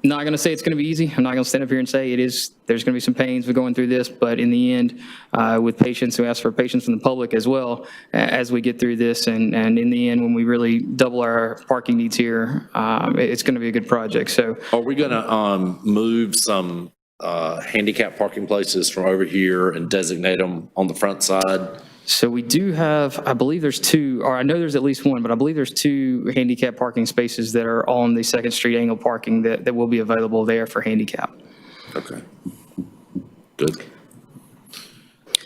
S5: Not going to say it's going to be easy. I'm not going to stand up here and say it is. There's going to be some pains with going through this, but in the end, with patience, we ask for patience from the public as well as we get through this. And in the end, when we really double our parking needs here, it's going to be a good project. So
S3: Are we going to move some handicap parking places from over here and designate them on the front side?
S5: So we do have, I believe there's two, or I know there's at least one, but I believe there's two handicap parking spaces that are on the Second Street angle parking that will be available there for handicap.
S3: Okay. Good.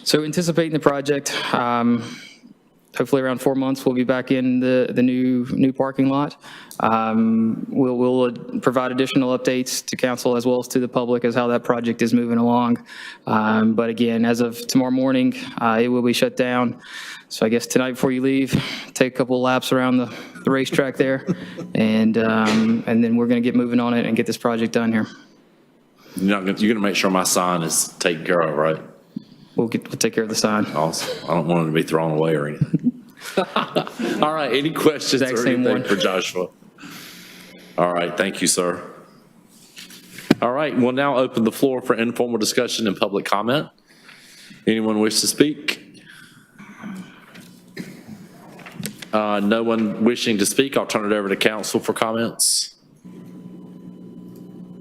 S5: So anticipating the project, hopefully around 4 months, we'll be back in the new parking lot. We'll provide additional updates to council as well as to the public as how that project is moving along. But again, as of tomorrow morning, it will be shut down. So I guess tonight before you leave, take a couple of laps around the racetrack there, and then we're going to get moving on it and get this project done here.
S3: You're going to make sure my sign is taken care of, right?
S5: We'll take care of the sign.
S3: Awesome. I don't want it to be thrown away or anything. All right, any questions
S5: Exact
S3: or
S5: same
S3: anything
S5: one.
S3: for Joshua? All right, thank you, sir. All right, we'll now open the floor for informal discussion and public comment. Anyone wish to speak? No one wishing to speak. I'll turn it over to council for comments.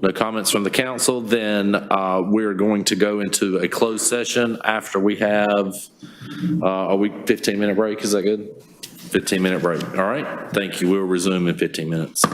S3: No comments from the council, then we're going to go into a closed session after we have, a 15-minute break, is that good? 15-minute break, all right? Thank you, we'll resume in 15 minutes.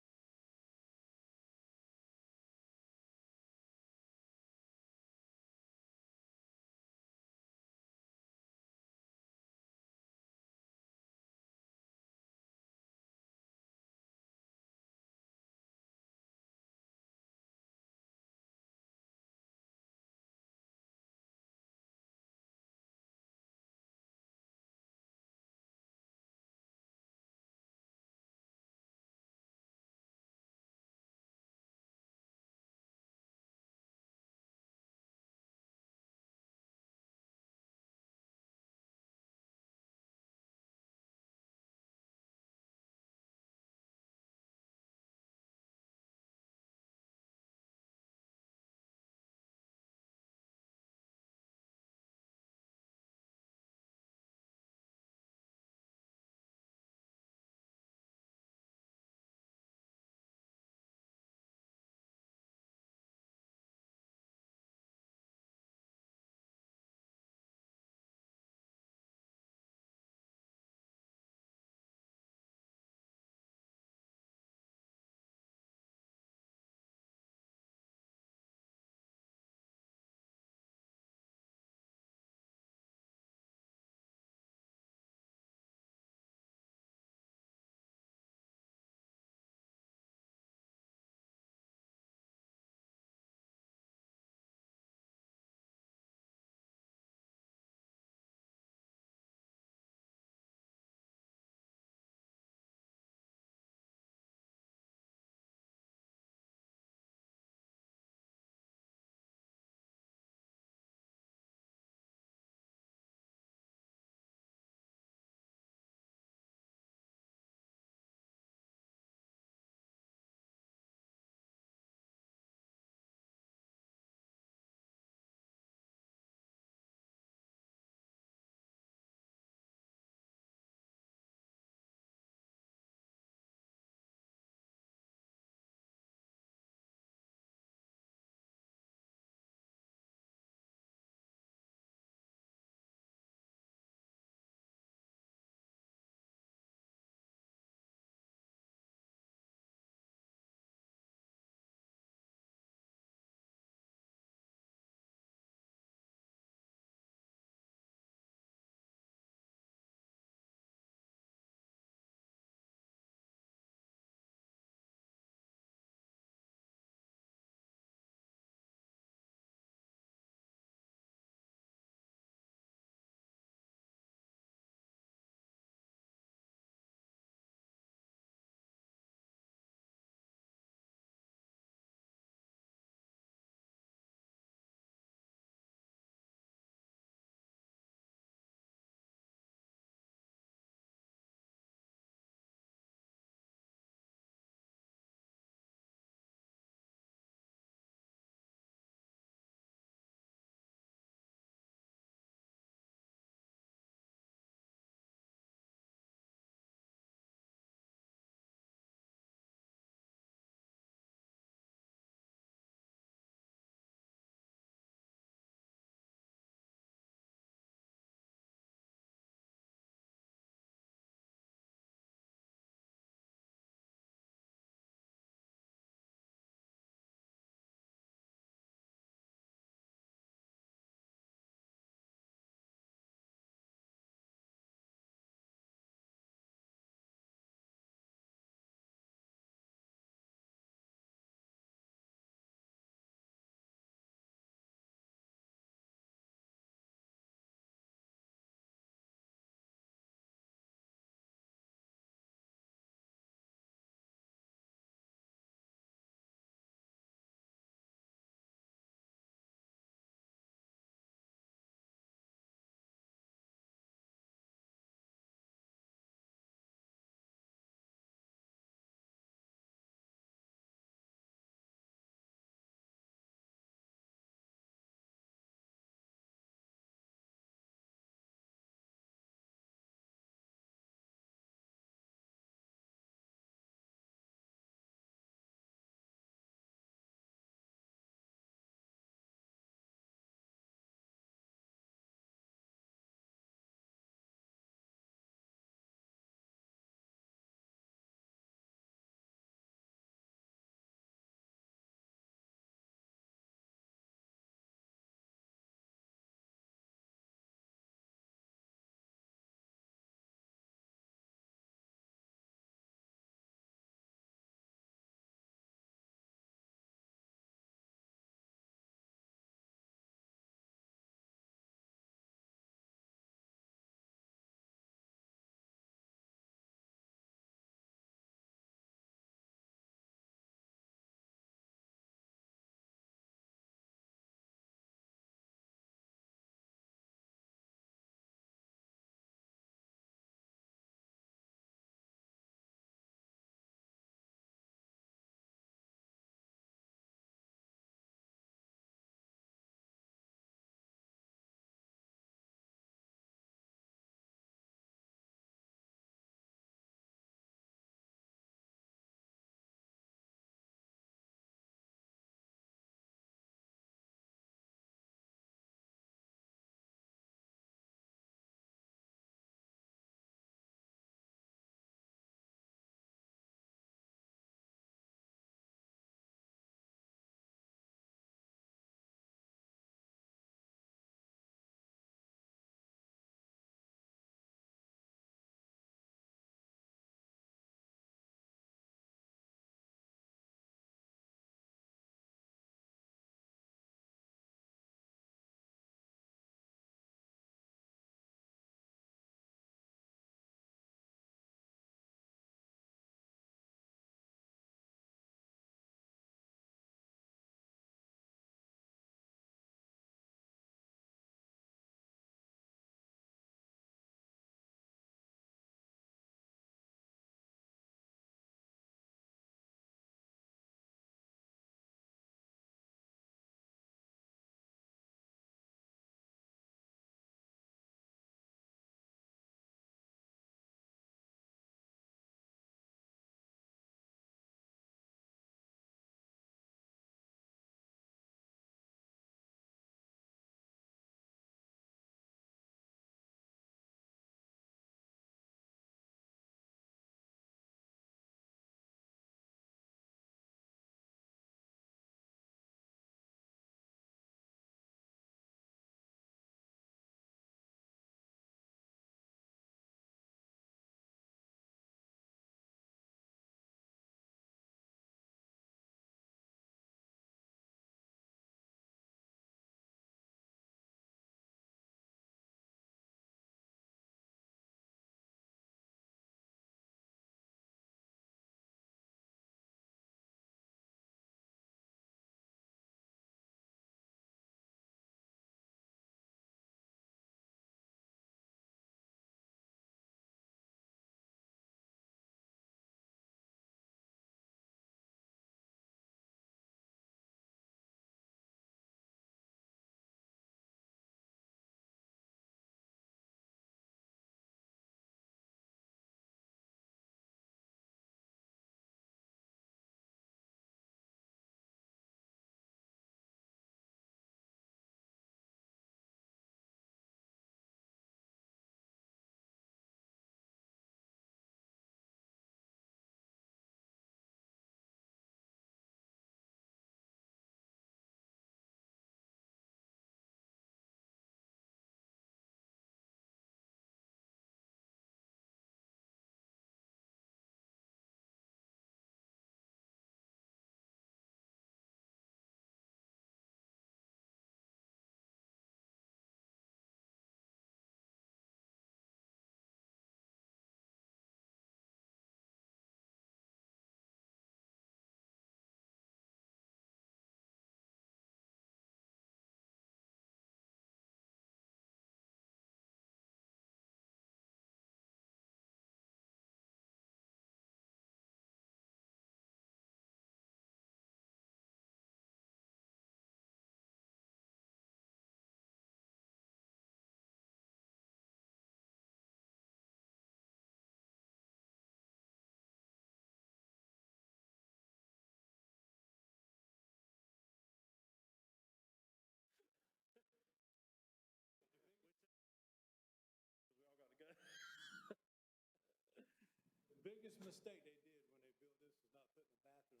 S13: biggest mistake they did when they built this was not putting a bathroom.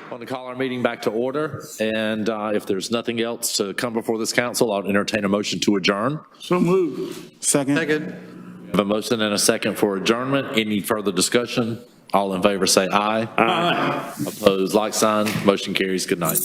S3: I want to call our meeting back to order, and if there's nothing else to come before this council, I'll entertain a motion to adjourn.
S9: So moved.
S8: Second.
S3: We have a motion and a second for adjournment. Any further discussion? All in favor say aye.
S9: Aye.
S3: Opposed, like sign. Motion carries. Good night.